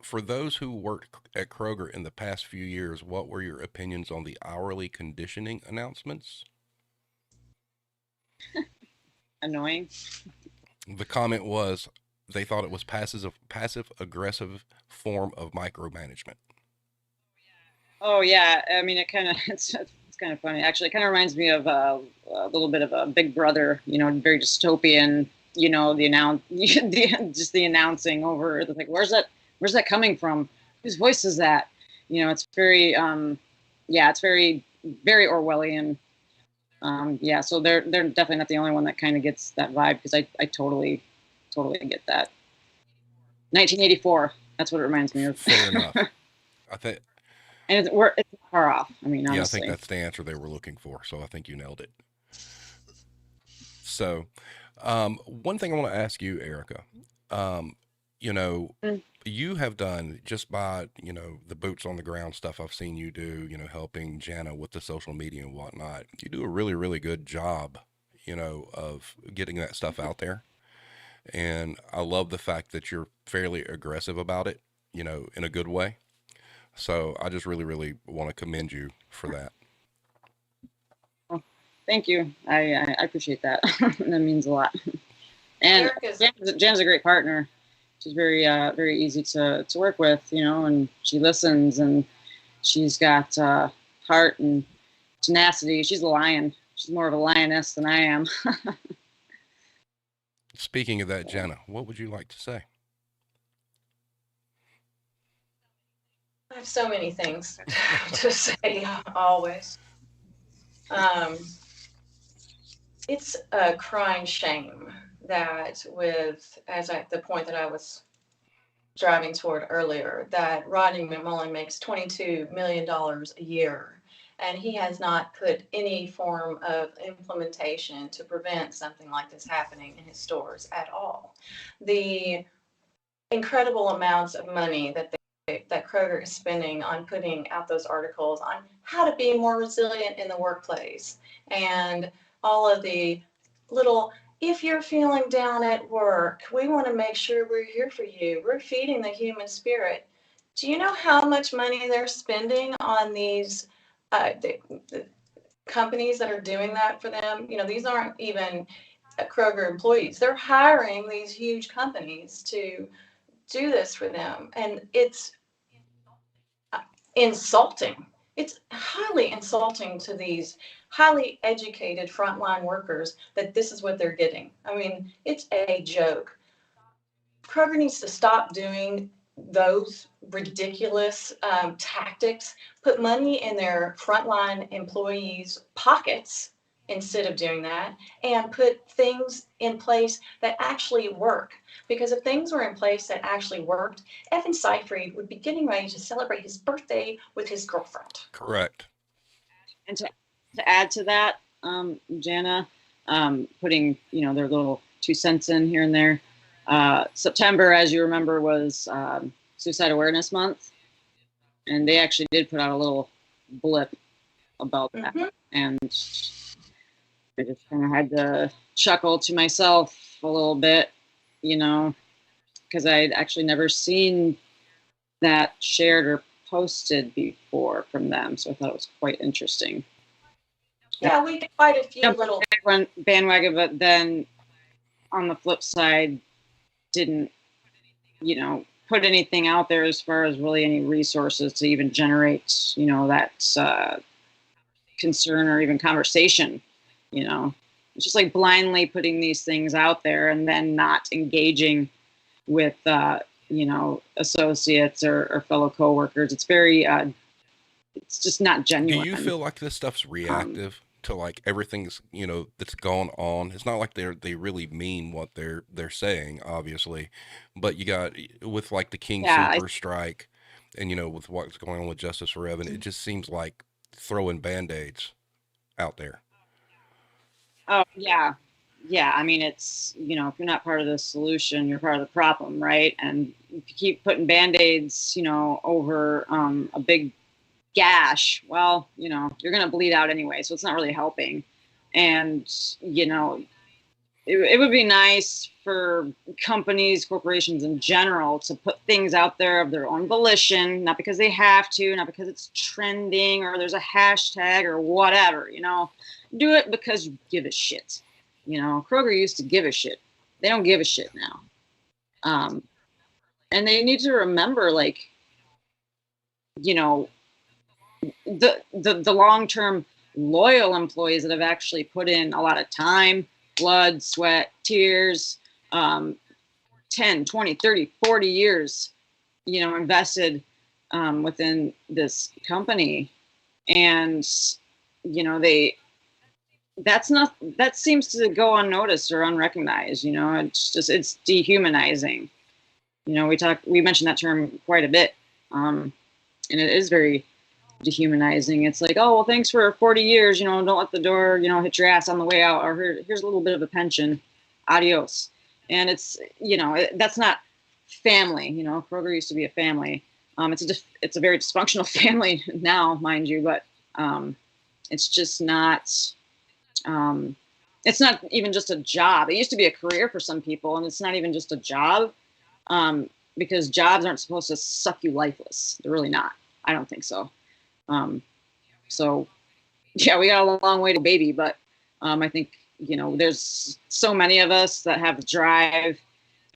A: For those who worked at Kroger in the past few years, what were your opinions on the hourly conditioning announcements?
D: Annoying.
A: The comment was they thought it was passive aggressive form of micromanagement.
D: Oh yeah, I mean, it's kind of funny. Actually, it kind of reminds me of a little bit of a Big Brother, very dystopian. Just the announcing over. It's like, where's that coming from? Whose voice is that? It's very, it's very, very Orwellian. So they're definitely not the only one that kind of gets that vibe, because I totally get that. 1984. That's what it reminds me of.
A: Fair enough. I think.
D: And it's not far off. I mean, honestly.
A: Yeah, I think that's the answer they were looking for. So I think you nailed it. So, one thing I want to ask you, Erica, you have done, just by, the boots on the ground stuff I've seen you do, helping Jana with the social media and whatnot. You do a really, really good job, of getting that stuff out there. And I love the fact that you're fairly aggressive about it, in a good way. So I just really, really want to commend you for that.
D: Well, thank you. I appreciate that. That means a lot. And Jan's a great partner. she's very easy to work with, and she listens, and she's got heart and tenacity. She's a lion. She's more of a lioness than I am.
A: Speaking of that, Jenna, what would you like to say?
B: I have so many things to say always. It's a crying shame that the point that I was driving toward earlier, that Rodney McMullen makes $22 million a year, and he has not put any form of implementation to prevent something like this happening in his stores at all. The incredible amounts of money that Kroger is spending on putting out those articles on how to be more resilient in the workplace, and all of the little, if you're feeling down at work, we want to make sure we're here for you. We're feeding the human spirit. Do you know how much money they're spending on these the companies that are doing that for them? These aren't even Kroger employees. They're hiring these huge companies to do this for them. And it's insulting. It's highly insulting to these highly educated frontline workers that this is what they're getting. I mean, it's a joke. Kroger needs to stop doing those ridiculous tactics, put money in their frontline employees' pockets instead of doing that, and put things in place that actually work. Because if things were in place that actually worked, Evan Seyfried would be getting ready to celebrate his birthday with his girlfriend.
A: Correct.
D: And to add to that, Jana, putting their little 2 cents in here and there. September, as you remember, was Suicide Awareness Month, and they actually did put out a little blip about that, and I just kind of had to chuckle to myself a little bit, because I'd actually never seen that shared or posted before from them, so I thought it was quite interesting.
B: Yeah, we did quite a few little
D: bandwagon, but then on the flip side, didn't put anything out there as far as really any resources to even generate that concern or even conversation. It's just like blindly putting these things out there and then not engaging with associates or fellow coworkers. It's very it's just not genuine.
A: Do you feel like this stuff's reactive to like everything's that's going on? It's not like they really mean what they're saying, obviously, but you got with like the King Super strike, and with what's going on with Justice for Evan, it just seems like throwing band-aids out there.
D: Oh yeah. I mean, it's if you're not part of the solution, you're part of the problem, right? And if you keep putting band-aids over a big gash, well, you're going to bleed out anyway, so it's not really helping. And it would be nice for companies, corporations in general, to put things out there of their own volition, not because they have to, not because it's trending or there's a hashtag or whatever. Do it because you give a shit. Kroger used to give a shit. They don't give a shit now. And they need to remember, like, the long-term loyal employees that have actually put in a lot of time, blood, sweat, tears, 10, 20, 30, 40 years, invested within this company. And, that seems to go unnoticed or unrecognized. It's dehumanizing. We mentioned that term quite a bit. And it is very dehumanizing. It's like, oh, well, thanks for 40 years, don't let the door, hit your ass on the way out, or here's a little bit of a pension, adios. And it's, that's not family. Kroger used to be a family. It's a very dysfunctional family now, mind you, but it's just not, it's not even just a job. It used to be a career for some people, and it's not even just a job, because jobs aren't supposed to suck you lifeless. They're really not. I don't think so. So yeah, we got a long way to baby, but I think there's so many of us that have the drive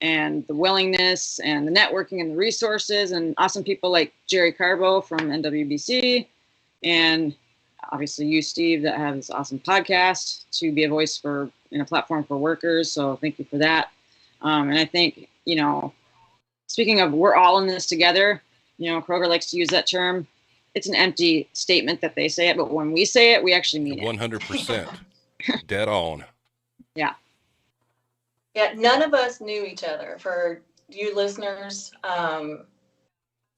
D: and the willingness and the networking and the resources and awesome people like Jerry Carbo from NWBC, and obviously you, Steve, that have this awesome podcast to be a voice for and a platform for workers. So thank you for that. And I think, speaking of we're all in this together, Kroger likes to use that term. It's an empty statement that they say it, but when we say it, we actually mean it.
A: 100%. Dead on.
D: Yeah.
B: Yeah, none of us knew each other. For you listeners,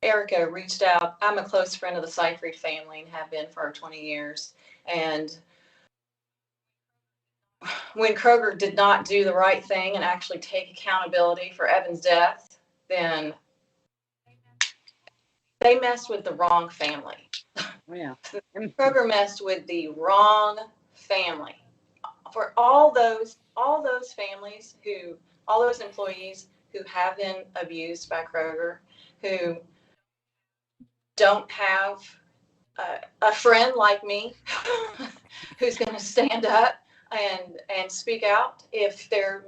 B: Erica reached out. I'm a close friend of the Seyfried family and have been for 20 years. And when Kroger did not do the right thing and actually take accountability for Evan's death, then they messed with the wrong family.
D: Oh, yeah.
B: Kroger messed with the wrong family. For all those families all those employees who have been abused by Kroger, who don't have a friend like me who's going to stand up and speak out if their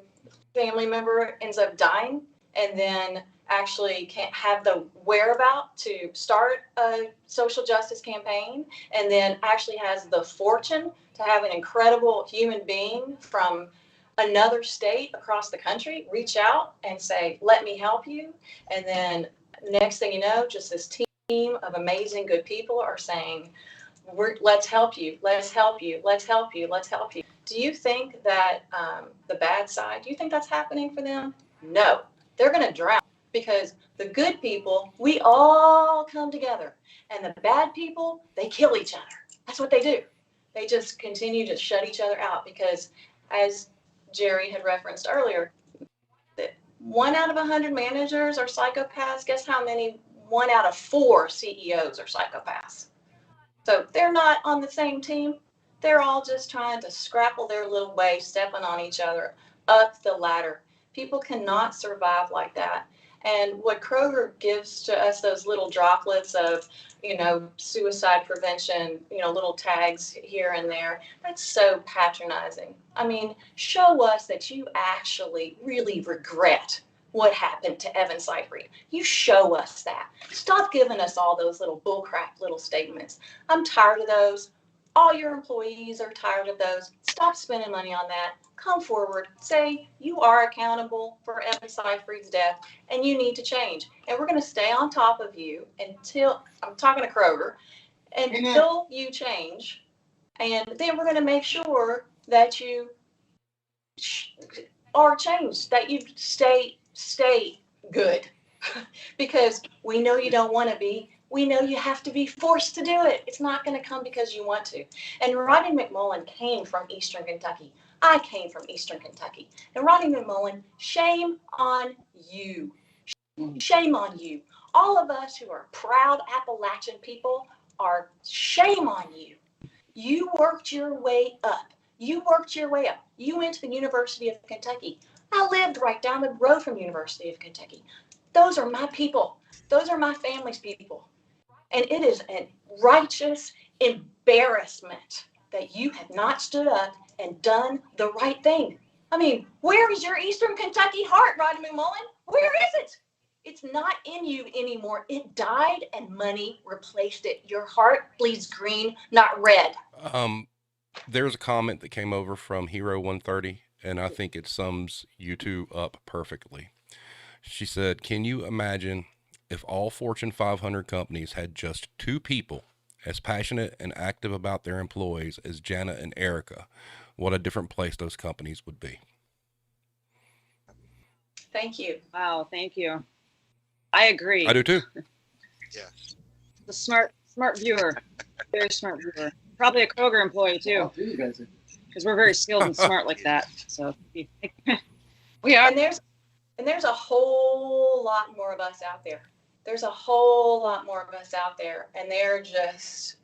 B: family member ends up dying, and then actually can't have the whereabout to start a social justice campaign, and then actually has the fortune to have an incredible human being from another state across the country reach out and say, let me help you. And then next thing you know, just this team of amazing good people are saying, let's help you, let's help you, let's help you, let's help you. Do you think that the bad side, do you think that's happening for them? No, they're going to drown, because the good people, we all come together, and the bad people, they kill each other. That's what they do. They just continue to shut each other out, because as Jerry had referenced earlier, that 1 out of 100 managers are psychopaths. Guess how many? 1 out of 4 CEOs are psychopaths. So they're not on the same team. They're all just trying to scrapple their little way, stepping on each other up the ladder. People cannot survive like that. And what Kroger gives to us, those little droplets of, suicide prevention, little tags here and there, that's so patronizing. I mean, show us that you actually really regret what happened to Evan Seyfried. You show us that. Stop giving us all those little bullcrap little statements. I'm tired of those. All your employees are tired of those. Stop spending money on that. Come forward. Say you are accountable for Evan Seyfried's death and you need to change. And we're going to stay on top of you until, I'm talking to Kroger, until you change. And then we're going to make sure that you are changed, that you stay good. Because we know you don't want to be. We know you have to be forced to do it. It's not going to come because you want to. And Rodney McMullen came from Eastern Kentucky. I came from Eastern Kentucky. And Rodney McMullen, shame on you. Shame on you. All of us who are proud Appalachian people are shame on you. You worked your way up. You worked your way up. You went to the University of Kentucky. I lived right down the road from University of Kentucky. Those are my people. Those are my family's people. And it is a righteous embarrassment that you have not stood up and done the right thing. I mean, where is your Eastern Kentucky heart, Rodney McMullen? Where is it? It's not in you anymore. It died and money replaced it. Your heart bleeds green, not red.
A: There's a comment that came over from Hero 130, and I think it sums you two up perfectly. She said, can you imagine if all Fortune 500 companies had just 2 people as passionate and active about their employees as Jana and Erica? What a different place those companies would be.
B: Thank you.
D: Wow, thank you. I agree.
A: I do too.
C: Yeah.
D: The smart viewer, very smart viewer. Probably a Kroger employee too, because we're very skilled and smart like that. So we are.
B: And there's a whole lot more of us out there. There's a whole lot more of us out there, and they're just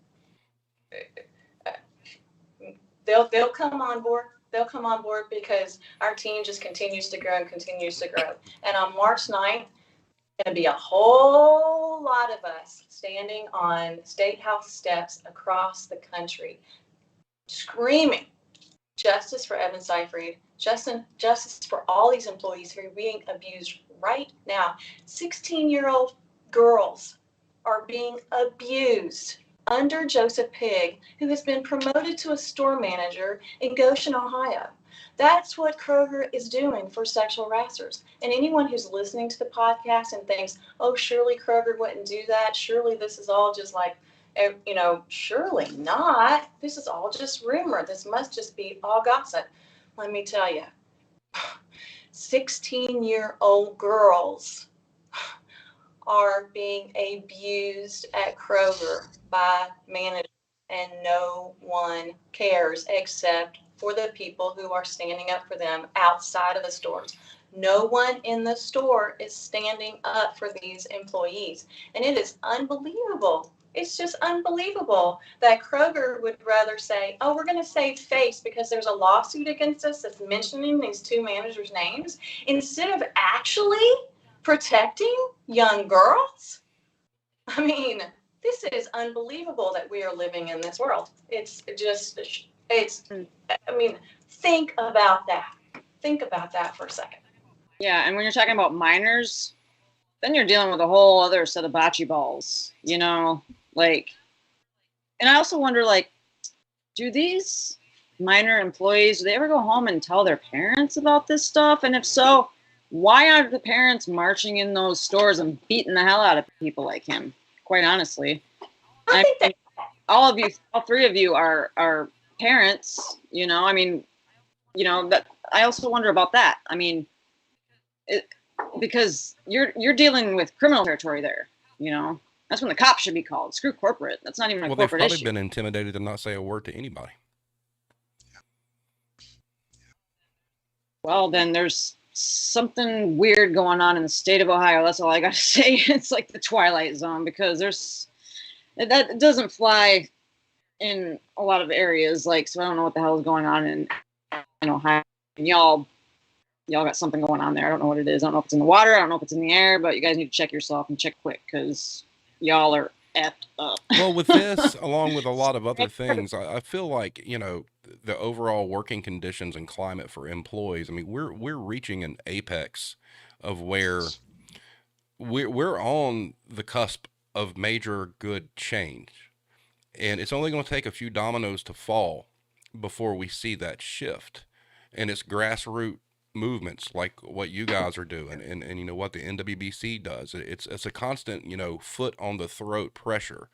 B: they'll come on board. They'll come on board because our team just continues to grow and continues to grow. And on March 9th, going to be a whole lot of us standing on State House steps across the country, screaming justice for Evan Seyfried, justice for all these employees who are being abused right now. 16-year-old girls are being abused under Joseph Pigg, who has been promoted to a store manager in Goshen, Ohio. That's what Kroger is doing for sexual harassers. And anyone who's listening to the podcast and thinks, oh, surely Kroger wouldn't do that. Surely this is all just like, surely not. This is all just rumor. This must just be all gossip. Let me tell you, 16-year-old girls are being abused at Kroger by managers, and no one cares except for the people who are standing up for them outside of the stores. No one in the store is standing up for these employees, and it is unbelievable. It's just unbelievable that Kroger would rather say, oh, we're going to save face because there's a lawsuit against us that's mentioning these two managers' names, instead of actually protecting young girls. I mean, this is unbelievable that we are living in this world. Think about that. Think about that for a second.
D: Yeah, and when you're talking about minors, then you're dealing with a whole other set of bocce balls, and I also wonder, do these minor employees, do they ever go home and tell their parents about this stuff? And if so, why aren't the parents marching in those stores and beating the hell out of people like him? Quite honestly,
B: I think that
D: all three of you are parents. That I also wonder about that. I mean, because you're dealing with criminal territory there. That's when the cops should be called. Screw corporate. That's not even a corporate issue.
A: Well, they've probably been intimidated to not say a word to anybody.
D: Well, then there's something weird going on in the state of Ohio. That's all I got to say. It's like the Twilight Zone, because that doesn't fly in a lot of areas. So I don't know what the hell is going on in Ohio. And y'all got something going on there. I don't know what it is. I don't know if it's in the water. I don't know if it's in the air, but you guys need to check yourself and check quick, because y'all are effed up.
A: Well, with this, along with a lot of other things, I feel like, the overall working conditions and climate for employees, I mean, we're reaching an apex of where we're on the cusp of major good change. And it's only going to take a few dominoes to fall before we see that shift. And it's grassroots movements like what you guys are doing, and what the NWBC does. It's a constant, foot on the throat pressure.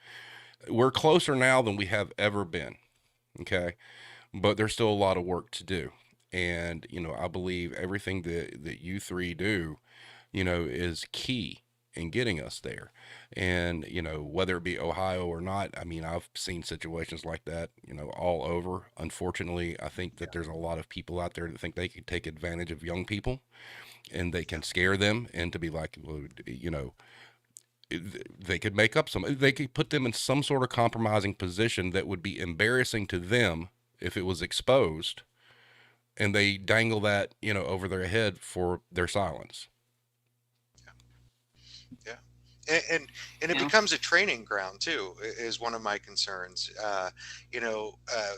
A: We're closer now than we have ever been. Okay. But there's still a lot of work to do. And, I believe everything that you three do, is key in getting us there. And, whether it be Ohio or not, I mean, I've seen situations like that, all over. Unfortunately, I think that there's a lot of people out there that think they can take advantage of young people, and they can scare them into be like, well, they could they could put them in some sort of compromising position that would be embarrassing to them if it was exposed, and they dangle that, over their head for their silence.
C: Yeah. And it becomes a training ground too, is one of my concerns.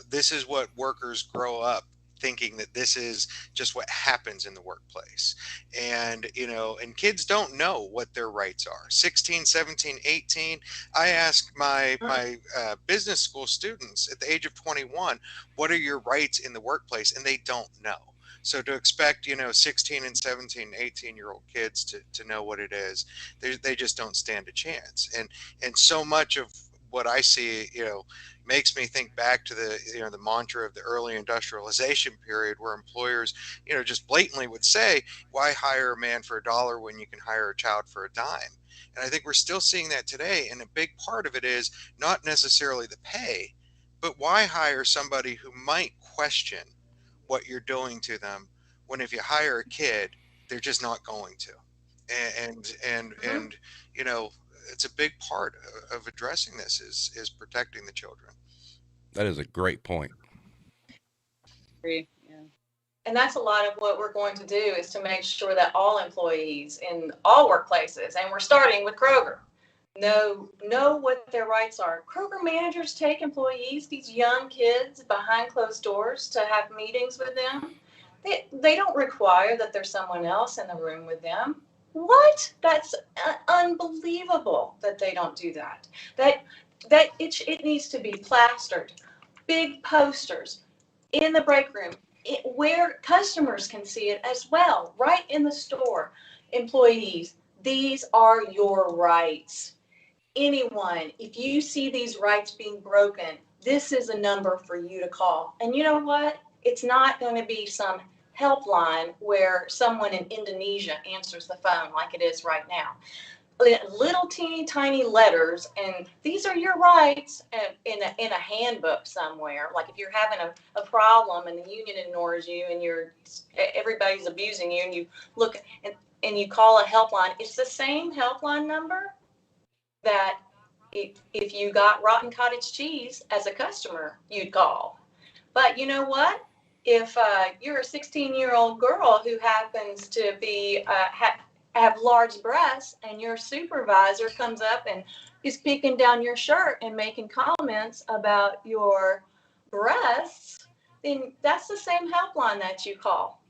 C: This is what workers grow up thinking, that this is just what happens in the workplace. And, and kids don't know what their rights are. 16, 17, 18. I ask my business school students at the age of 21, what are your rights in the workplace? And they don't know. So to expect, 16 and 17, 18-year-old kids to know what it is, they just don't stand a chance. And so much of what I see, makes me think back to the mantra of the early industrialization period, where employers, just blatantly would say, why hire a man for $1 when you can hire a child for a dime? And I think we're still seeing that today. And a big part of it is not necessarily the pay, but why hire somebody who might question what you're doing to them, when if you hire a kid, they're just not going to. And it's a big part of addressing this is protecting the children.
A: That is a great point.
D: Yeah.
B: And that's a lot of what we're going to do, is to make sure that all employees in all workplaces, and we're starting with Kroger, know what their rights are. Kroger managers take employees, these young kids, behind closed doors to have meetings with them. They don't require that there's someone else in the room with them. What? That's unbelievable that they don't do that. It needs to be plastered. Big posters in the break room, where customers can see it as well, right in the store. Employees, these are your rights. Anyone, if you see these rights being broken, this is a number for you to call. And you know what? It's not going to be some helpline where someone in Indonesia answers the phone like it is right now. Little teeny tiny letters, and these are your rights in a handbook somewhere. Like if you're having a problem and the union ignores you and everybody's abusing you, and you look and you call a helpline, it's the same helpline number that if you got rotten cottage cheese as a customer, you'd call. But you know what? If you're a 16-year-old girl who happens to be have large breasts, and your supervisor comes up and is peeking down your shirt and making comments about your breasts, then that's the same helpline that you call.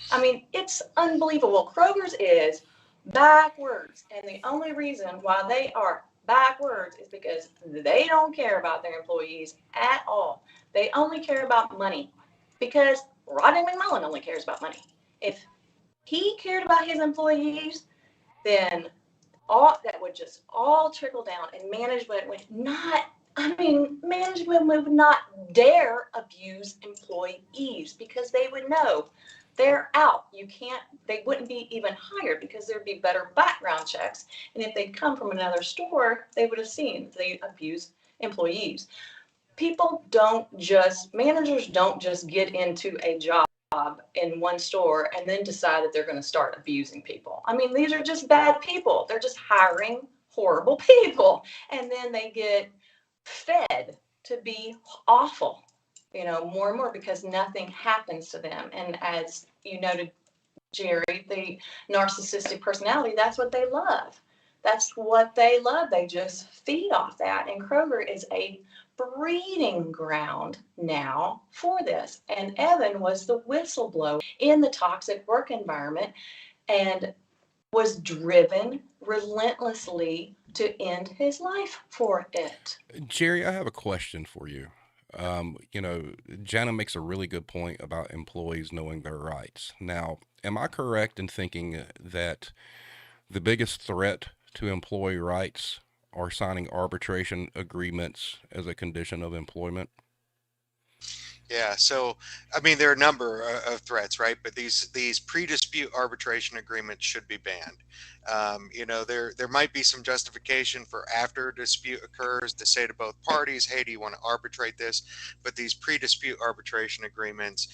B: I mean, it's unbelievable. Kroger's is backwards, and the only reason why they are backwards is because they don't care about their employees at all. They only care about money, because Rodney McMullen only cares about money. If he cared about his employees, then all that would just all trickle down, and management would not dare abuse employees, because they would know they're out. They wouldn't be even hired, because there'd be better background checks. And if they'd come from another store, they would have seen they abuse employees. Managers don't just get into a job in one store and then decide that they're going to start abusing people. I mean, these are just bad people. They're just hiring horrible people, and then they get fed to be awful, more and more, because nothing happens to them. And as you noted, Jerry, the narcissistic personality, that's what they love. That's what they love. They just feed off that. And Kroger is a breeding ground now for this. And Evan was the whistleblower in the toxic work environment, and was driven relentlessly to end his life for it.
A: Jerry, I have a question for you. Jana makes a really good point about employees knowing their rights. Now, am I correct in thinking that the biggest threat to employee rights are signing arbitration agreements as a condition of employment?
C: Yeah, so I mean there are a number of threats, right? But these pre-dispute arbitration agreements should be banned. There might be some justification for after a dispute occurs to say to both parties, "Hey, do you want to arbitrate this?" But these pre-dispute arbitration agreements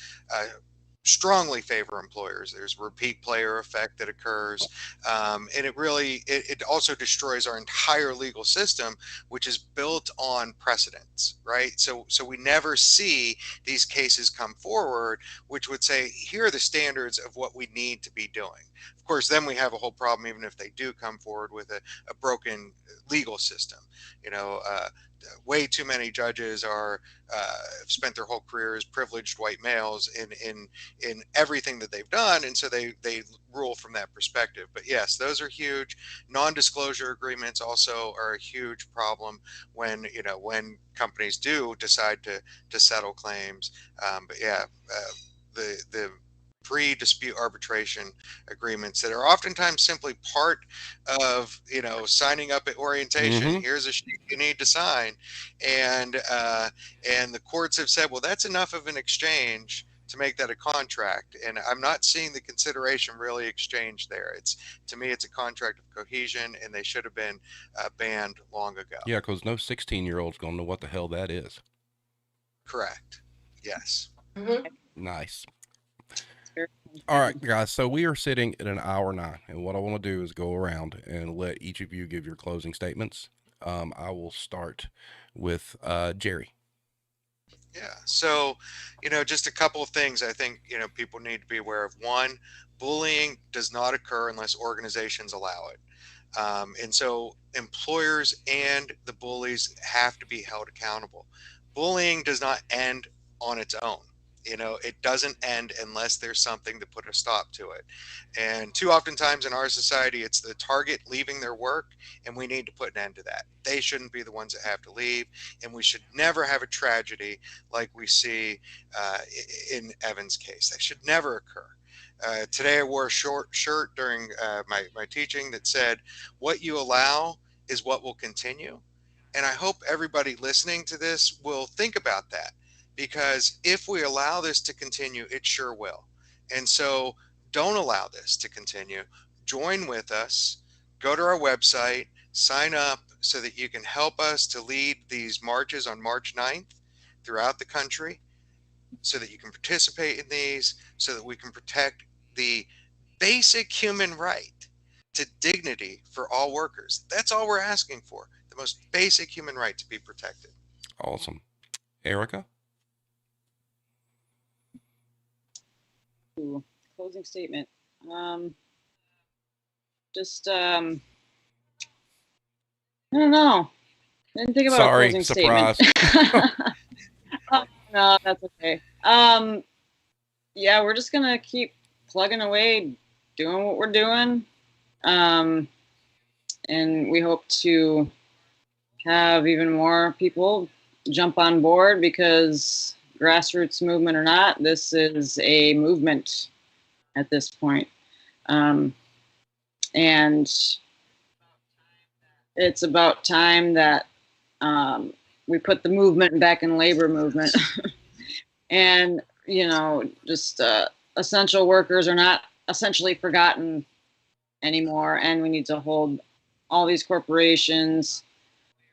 C: strongly favor employers. There's repeat player effect that occurs, and it also destroys our entire legal system, which is built on precedents, right? So we never see these cases come forward, which would say, here are the standards of what we need to be doing. Of course, then we have a whole problem, even if they do come forward with a broken legal system. Way too many judges have spent their whole career as privileged white males in everything that they've done, and so they rule from that perspective. But yes, those are huge. Non-disclosure agreements also are a huge problem when companies do decide to settle claims. But yeah, the pre-dispute arbitration agreements that are oftentimes simply part of signing up at orientation.
A: Mm-hmm.
C: Here's a sheet you need to sign, and the courts have said, well, that's enough of an exchange to make that a contract. And I'm not seeing the consideration really exchanged there. To me, it's a contract of cohesion, and they should have been banned long ago.
A: Yeah, because no 16-year-old's going to know what the hell that is.
C: Correct. Yes.
B: Mm-hmm.
A: Nice. All right, guys. So we are sitting at an hour 9, and what I want to do is go around and let each of you give your closing statements. I will start with Jerry.
C: Yeah. So, just a couple of things I think, people need to be aware of. One, bullying does not occur unless organizations allow it. And so employers and the bullies have to be held accountable. Bullying does not end on its own. You know, it doesn't end unless there's something to put a stop to it. And too oftentimes in our society, it's the target leaving their work, and we need to put an end to that. They shouldn't be the ones that have to leave, and we should never have a tragedy like we see in Evan's case. That should never occur. Today I wore a short shirt during my teaching that said, "What you allow is what will continue." And I hope everybody listening to this will think about that, because if we allow this to continue, it sure will. And so don't allow this to continue. Join with us. Go to our website, sign up so that you can help us to lead these marches on March 9th throughout the country, so that you can participate in these, so that we can protect the basic human right to dignity for all workers. That's all we're asking for, the most basic human right to be protected.
A: Awesome. Erica?
D: Ooh, closing statement. I don't know. Didn't think about
A: Sorry,
D: a closing
A: surprise.
D: statement. Oh, no, that's okay. Yeah, we're just gonna keep plugging away, doing what we're doing, and we hope to have even more people jump on board, because grassroots movement or not, this is a movement at this point. And it's about time that we put the movement back in labor movement. And, you know, just essential workers are not essentially forgotten anymore. And we need to hold all these corporations,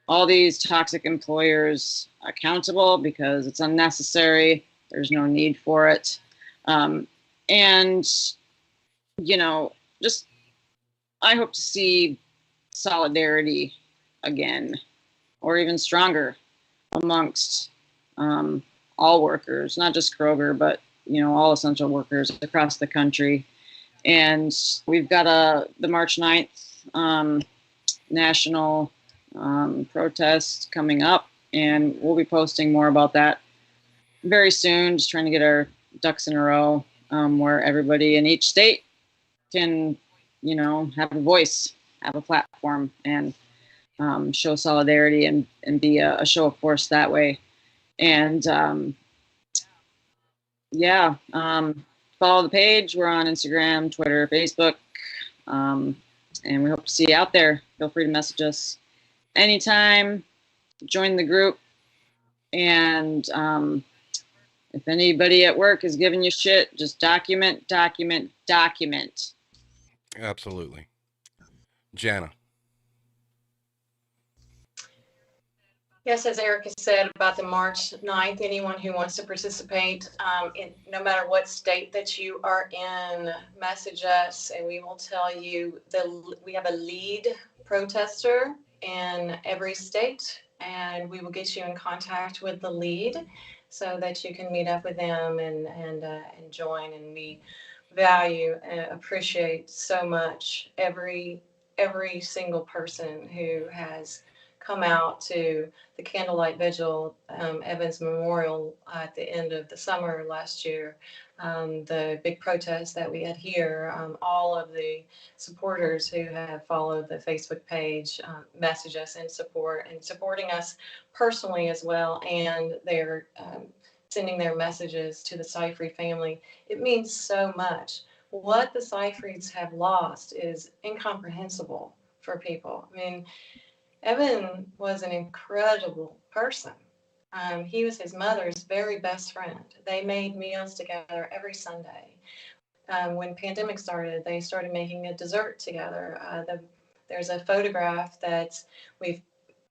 D: all these toxic employers accountable, because it's unnecessary. There's no need for it. And, you know, just I hope to see solidarity again, or even stronger, amongst all workers, not just Kroger, but, you know, all essential workers across the country. And we've got the March 9th national protest coming up, and we'll be posting more about that very soon, just trying to get our ducks in a row, where everybody in each state can, you know, have a voice, have a platform, and show solidarity and be a show of force that way. And follow the page. We're on Instagram, Twitter, Facebook, and we hope to see you out there. Feel free to message us anytime. Join the group. And if anybody at work is giving you shit, just document.
A: Absolutely. Jana?
B: Yes, as Erica said about the March 9th, anyone who wants to participate, no matter what state that you are in, message us and we will tell you. We have a lead protester in every state, and we will get you in contact with the lead so that you can meet up with them and join. And we value and appreciate so much every single person who has come out to the candlelight vigil, Evans Memorial at the end of the summer last year, the big protest that we had here, all of the supporters who have followed the Facebook page, message us in support and supporting us personally as well, and they're sending their messages to the Seyfried family. It means so much. What the Seyfrieds have lost is incomprehensible for people. I mean, Evan was an incredible person. He was his mother's very best friend. They made meals together every Sunday. When pandemic started, they started making a dessert together. There's a photograph that we've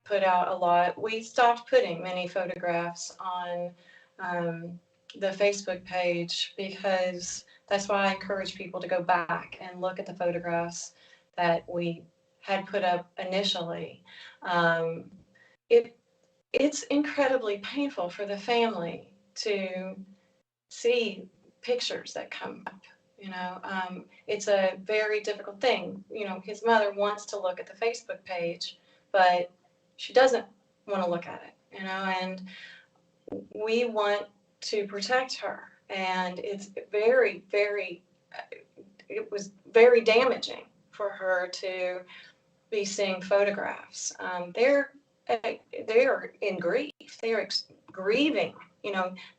B: put out a lot. We stopped putting many photographs on the Facebook page, because that's why I encourage people to go back and look at the photographs that we had put up initially. It's incredibly painful for the family to see pictures that come up. It's a very difficult thing. His mother wants to look at the Facebook page, but she doesn't want to look at it, and we want to protect her. And it was very damaging for her to be seeing photographs. They are in grief. They are grieving.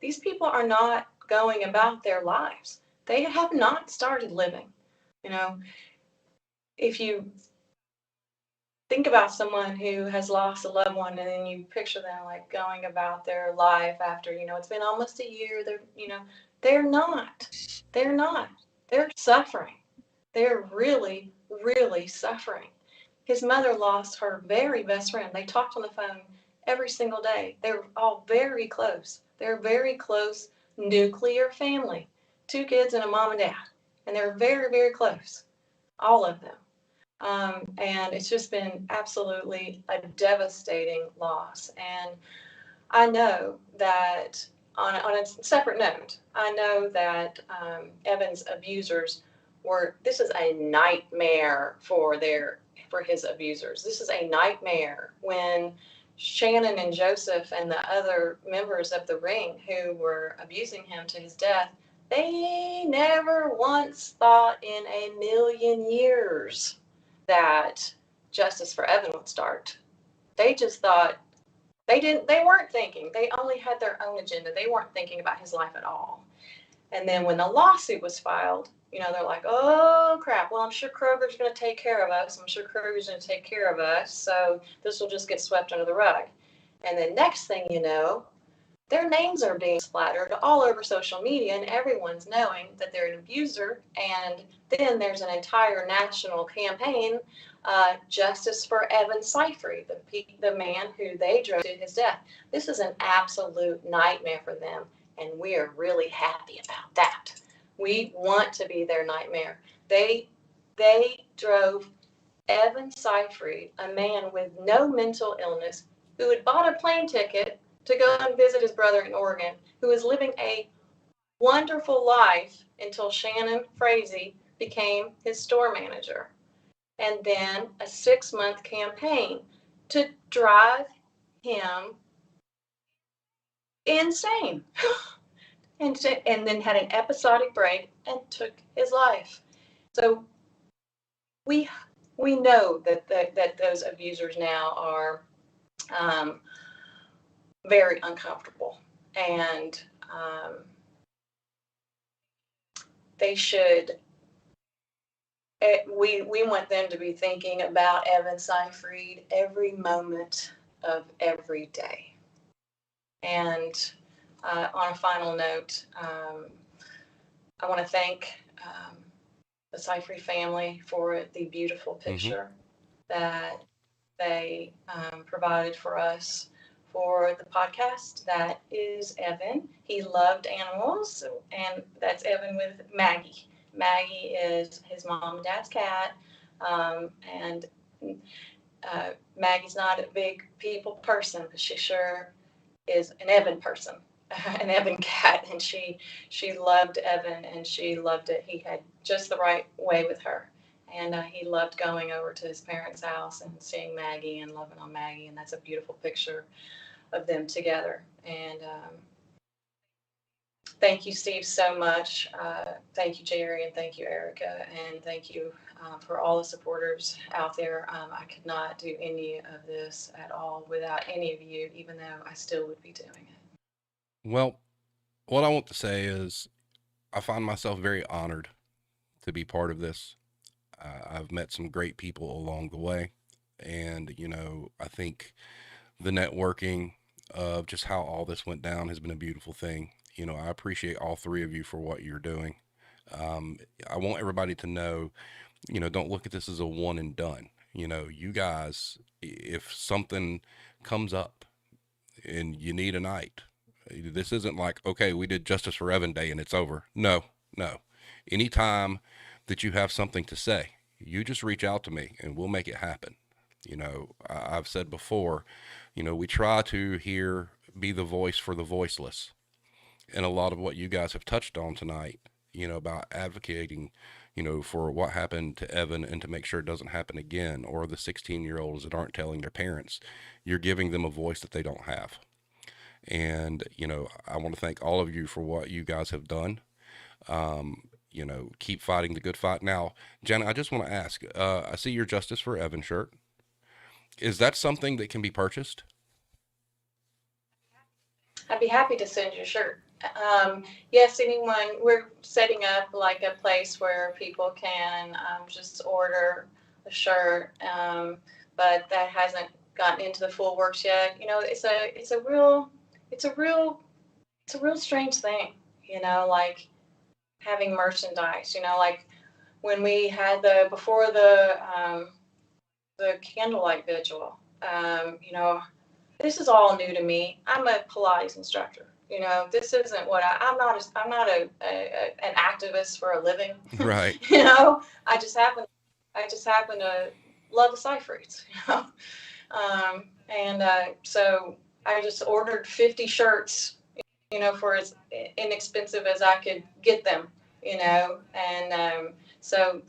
B: These people are not going about their lives. They have not started living. If you think about someone who has lost a loved one, and then you picture them like going about their life after, it's been almost a year. They're not. They're not. They're suffering. They're really, really suffering. His mother lost her very best friend. They talked on the phone every single day. They're all very close. They're a very close nuclear family. 2 kids and a mom and dad. And they're very, very close. All of them. And it's just been absolutely a devastating loss. And I know that on a separate note, I know that Evan's abusers this is a nightmare for his abusers. This is a nightmare when Shannon and Joseph and the other members of the ring who were abusing him to his death, they never once thought in a million years that justice for Evan would start. They just thought they weren't thinking. They only had their own agenda. They weren't thinking about his life at all. And then when the lawsuit was filed, they're like, oh crap, well, I'm sure Kroger's going to take care of us. So this will just get swept under the rug. And then next thing you know, their names are being splattered all over social media, and everyone's knowing that they're an abuser. And then there's an entire national campaign, justice for Evan Seyfried, the man who they drove to his death. This is an absolute nightmare for them, and we are really happy about that. We want to be their nightmare. They drove Evan Seyfried, a man with no mental illness, who had bought a plane ticket to go and visit his brother in Oregon, who was living a wonderful life until Shannon Frazee became his store manager. And then a 6-month campaign to drive him insane. And then had an episodic break and took his life. So we know that those abusers now are very uncomfortable, and they should. We want them to be thinking about Evan Seyfried every moment of every day. And on a final note, I want to thank the Seyfried family for the beautiful picture that they provided for us for the podcast. That is Evan. He loved animals, and that's Evan with Maggie. Maggie is his mom and dad's cat, and Maggie's not a big people person, but she sure is an Evan person, an Evan cat, and she loved Evan, and she loved it. He had just the right way with her, and he loved going over to his parents' house and seeing Maggie and loving on Maggie, and that's a beautiful picture of them together. And thank you, Steve, so much. Thank you, Jerry, and thank you, Erica, and thank you for all the supporters out there. I could not do any of this at all without any of you, even though I still would be doing it.
A: Well, what I want to say is I find myself very honored to be part of this. I've met some great people along the way, and I think the networking of just how all this went down has been a beautiful thing. I appreciate all 3 of you for what you're doing. I want everybody to know, don't look at this as a one and done. You guys, if something comes up and you need a night, this isn't like, okay, we did Justice for Evan Day and it's over. No. Anytime that you have something to say, you just reach out to me and we'll make it happen. I've said before, we try to be the voice for the voiceless. And a lot of what you guys have touched on tonight about advocating, for what happened to Evan and to make sure it doesn't happen again, or the 16-year-olds that aren't telling their parents. You're giving them a voice that they don't have. And, I want to thank all of you for what you guys have done. Keep fighting the good fight. Now, Jenna, I just want to ask, I see your Justice for Evan shirt. Is that something that can be purchased?
B: I'd be happy to send you a shirt. Yes, anyone, we're setting up like a place where people can just order a shirt, but that hasn't gotten into the full works yet. It's a real strange thing, like having merchandise, like when we had before the candlelight vigil, this is all new to me. I'm a Pilates instructor. This isn't what I'm not an activist for a living.
A: Right.
B: I just happen to love the Seyfrieds. So I just ordered 50 shirts, for as inexpensive as I could get them, so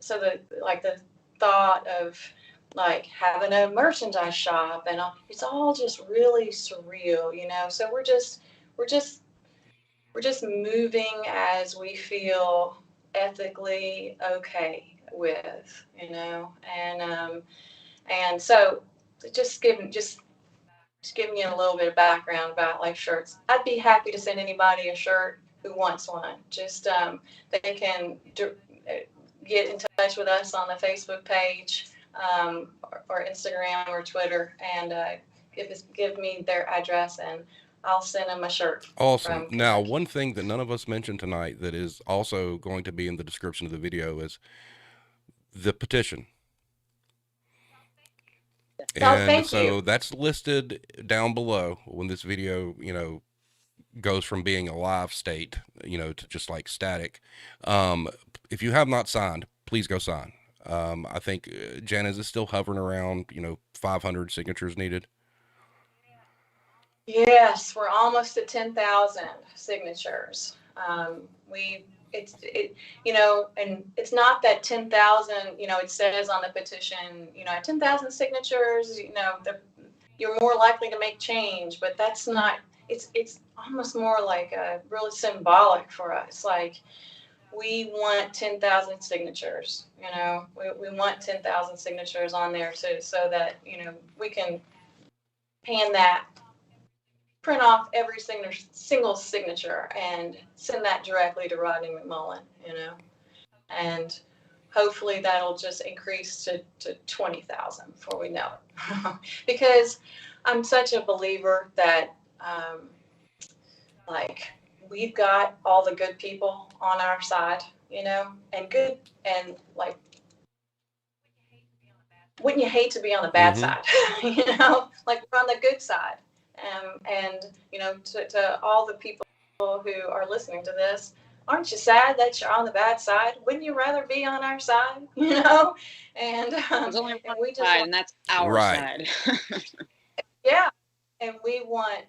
B: the thought of like having a merchandise shop and it's all just really surreal, so we're just moving as we feel ethically okay with, and so just giving you a little bit of background about like shirts. I'd be happy to send anybody a shirt who wants one. Just they can get in touch with us on the Facebook page, or Instagram or Twitter, and give me their address, and I'll send them a shirt.
A: Awesome. Now, one thing that none of us mentioned tonight that is also going to be in the description of the video is the petition. And so that's listed down below when this video, goes from being a live state, to just like static. If you have not signed, please go sign. I think, Jen, is it still hovering around, 500 signatures needed?
B: Yes, we're almost at 10,000 signatures. And it's not that 10,000, it says on the petition, 10,000 signatures, you're more likely to make change, but that's not, it's almost more like really symbolic for us. Like, we want 10,000 signatures, we want 10,000 signatures on there so that, we can print off every single signature and send that directly to Rodney McMullen, and hopefully that'll just increase to 20,000 before we know it. Because I'm such a believer that, we've got all the good people on our side, and like, wouldn't you hate to be on the bad side? Like, we're on the good side. And to all the people who are listening to this, aren't you sad that you're on the bad side? Wouldn't you rather be on our side? And
D: there's only one side, and that's our side.
B: Yeah, and we want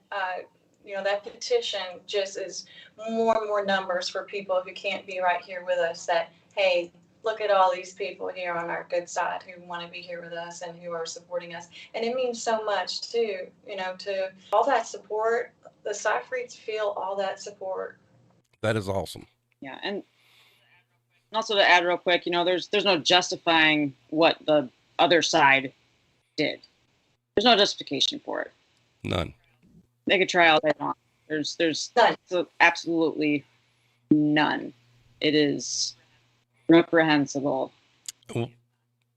B: that petition just is more and more numbers for people who can't be right here with us. That, hey, look at all these people here on our good side who want to be here with us and who are supporting us. And it means so much too, to all that support. The Seyfrieds feel all that support.
A: That is awesome.
D: Yeah. And also to add real quick, there's no justifying what the other side did. There's no justification for it.
A: None.
D: They could try all they want. There's none. Absolutely none. It is reprehensible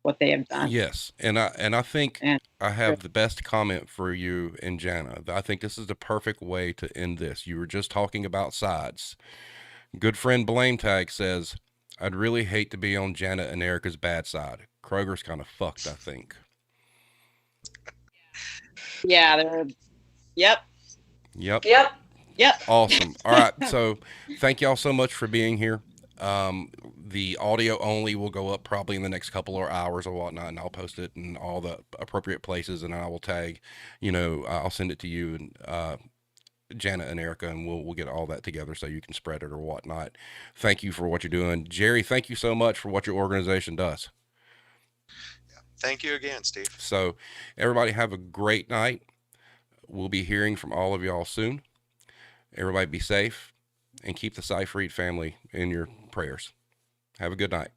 D: what they have done.
A: Yes, and I think I have the best comment for you and Jana. I think this is the perfect way to end this. You were just talking about sides. Good friend Blame Tag says, I'd really hate to be on Jana and Erica's bad side. Kroger's kind of fucked, I think.
D: Yeah, they're
A: Yep. Awesome. All right, so thank y'all so much for being here. The audio only will go up probably in the next couple of hours or whatnot, and I'll post it in all the appropriate places, and I will tag, I'll send it to you. And Janet and Erica, and we'll get all that together so you can spread it or whatnot. Thank you for what you're doing. Jerry, thank you so much for what your organization does.
C: Thank you again, Steve.
A: So everybody have a great night. We'll be hearing from all of y'all soon. Everybody be safe and keep the Seyfried family in your prayers. Have a good night.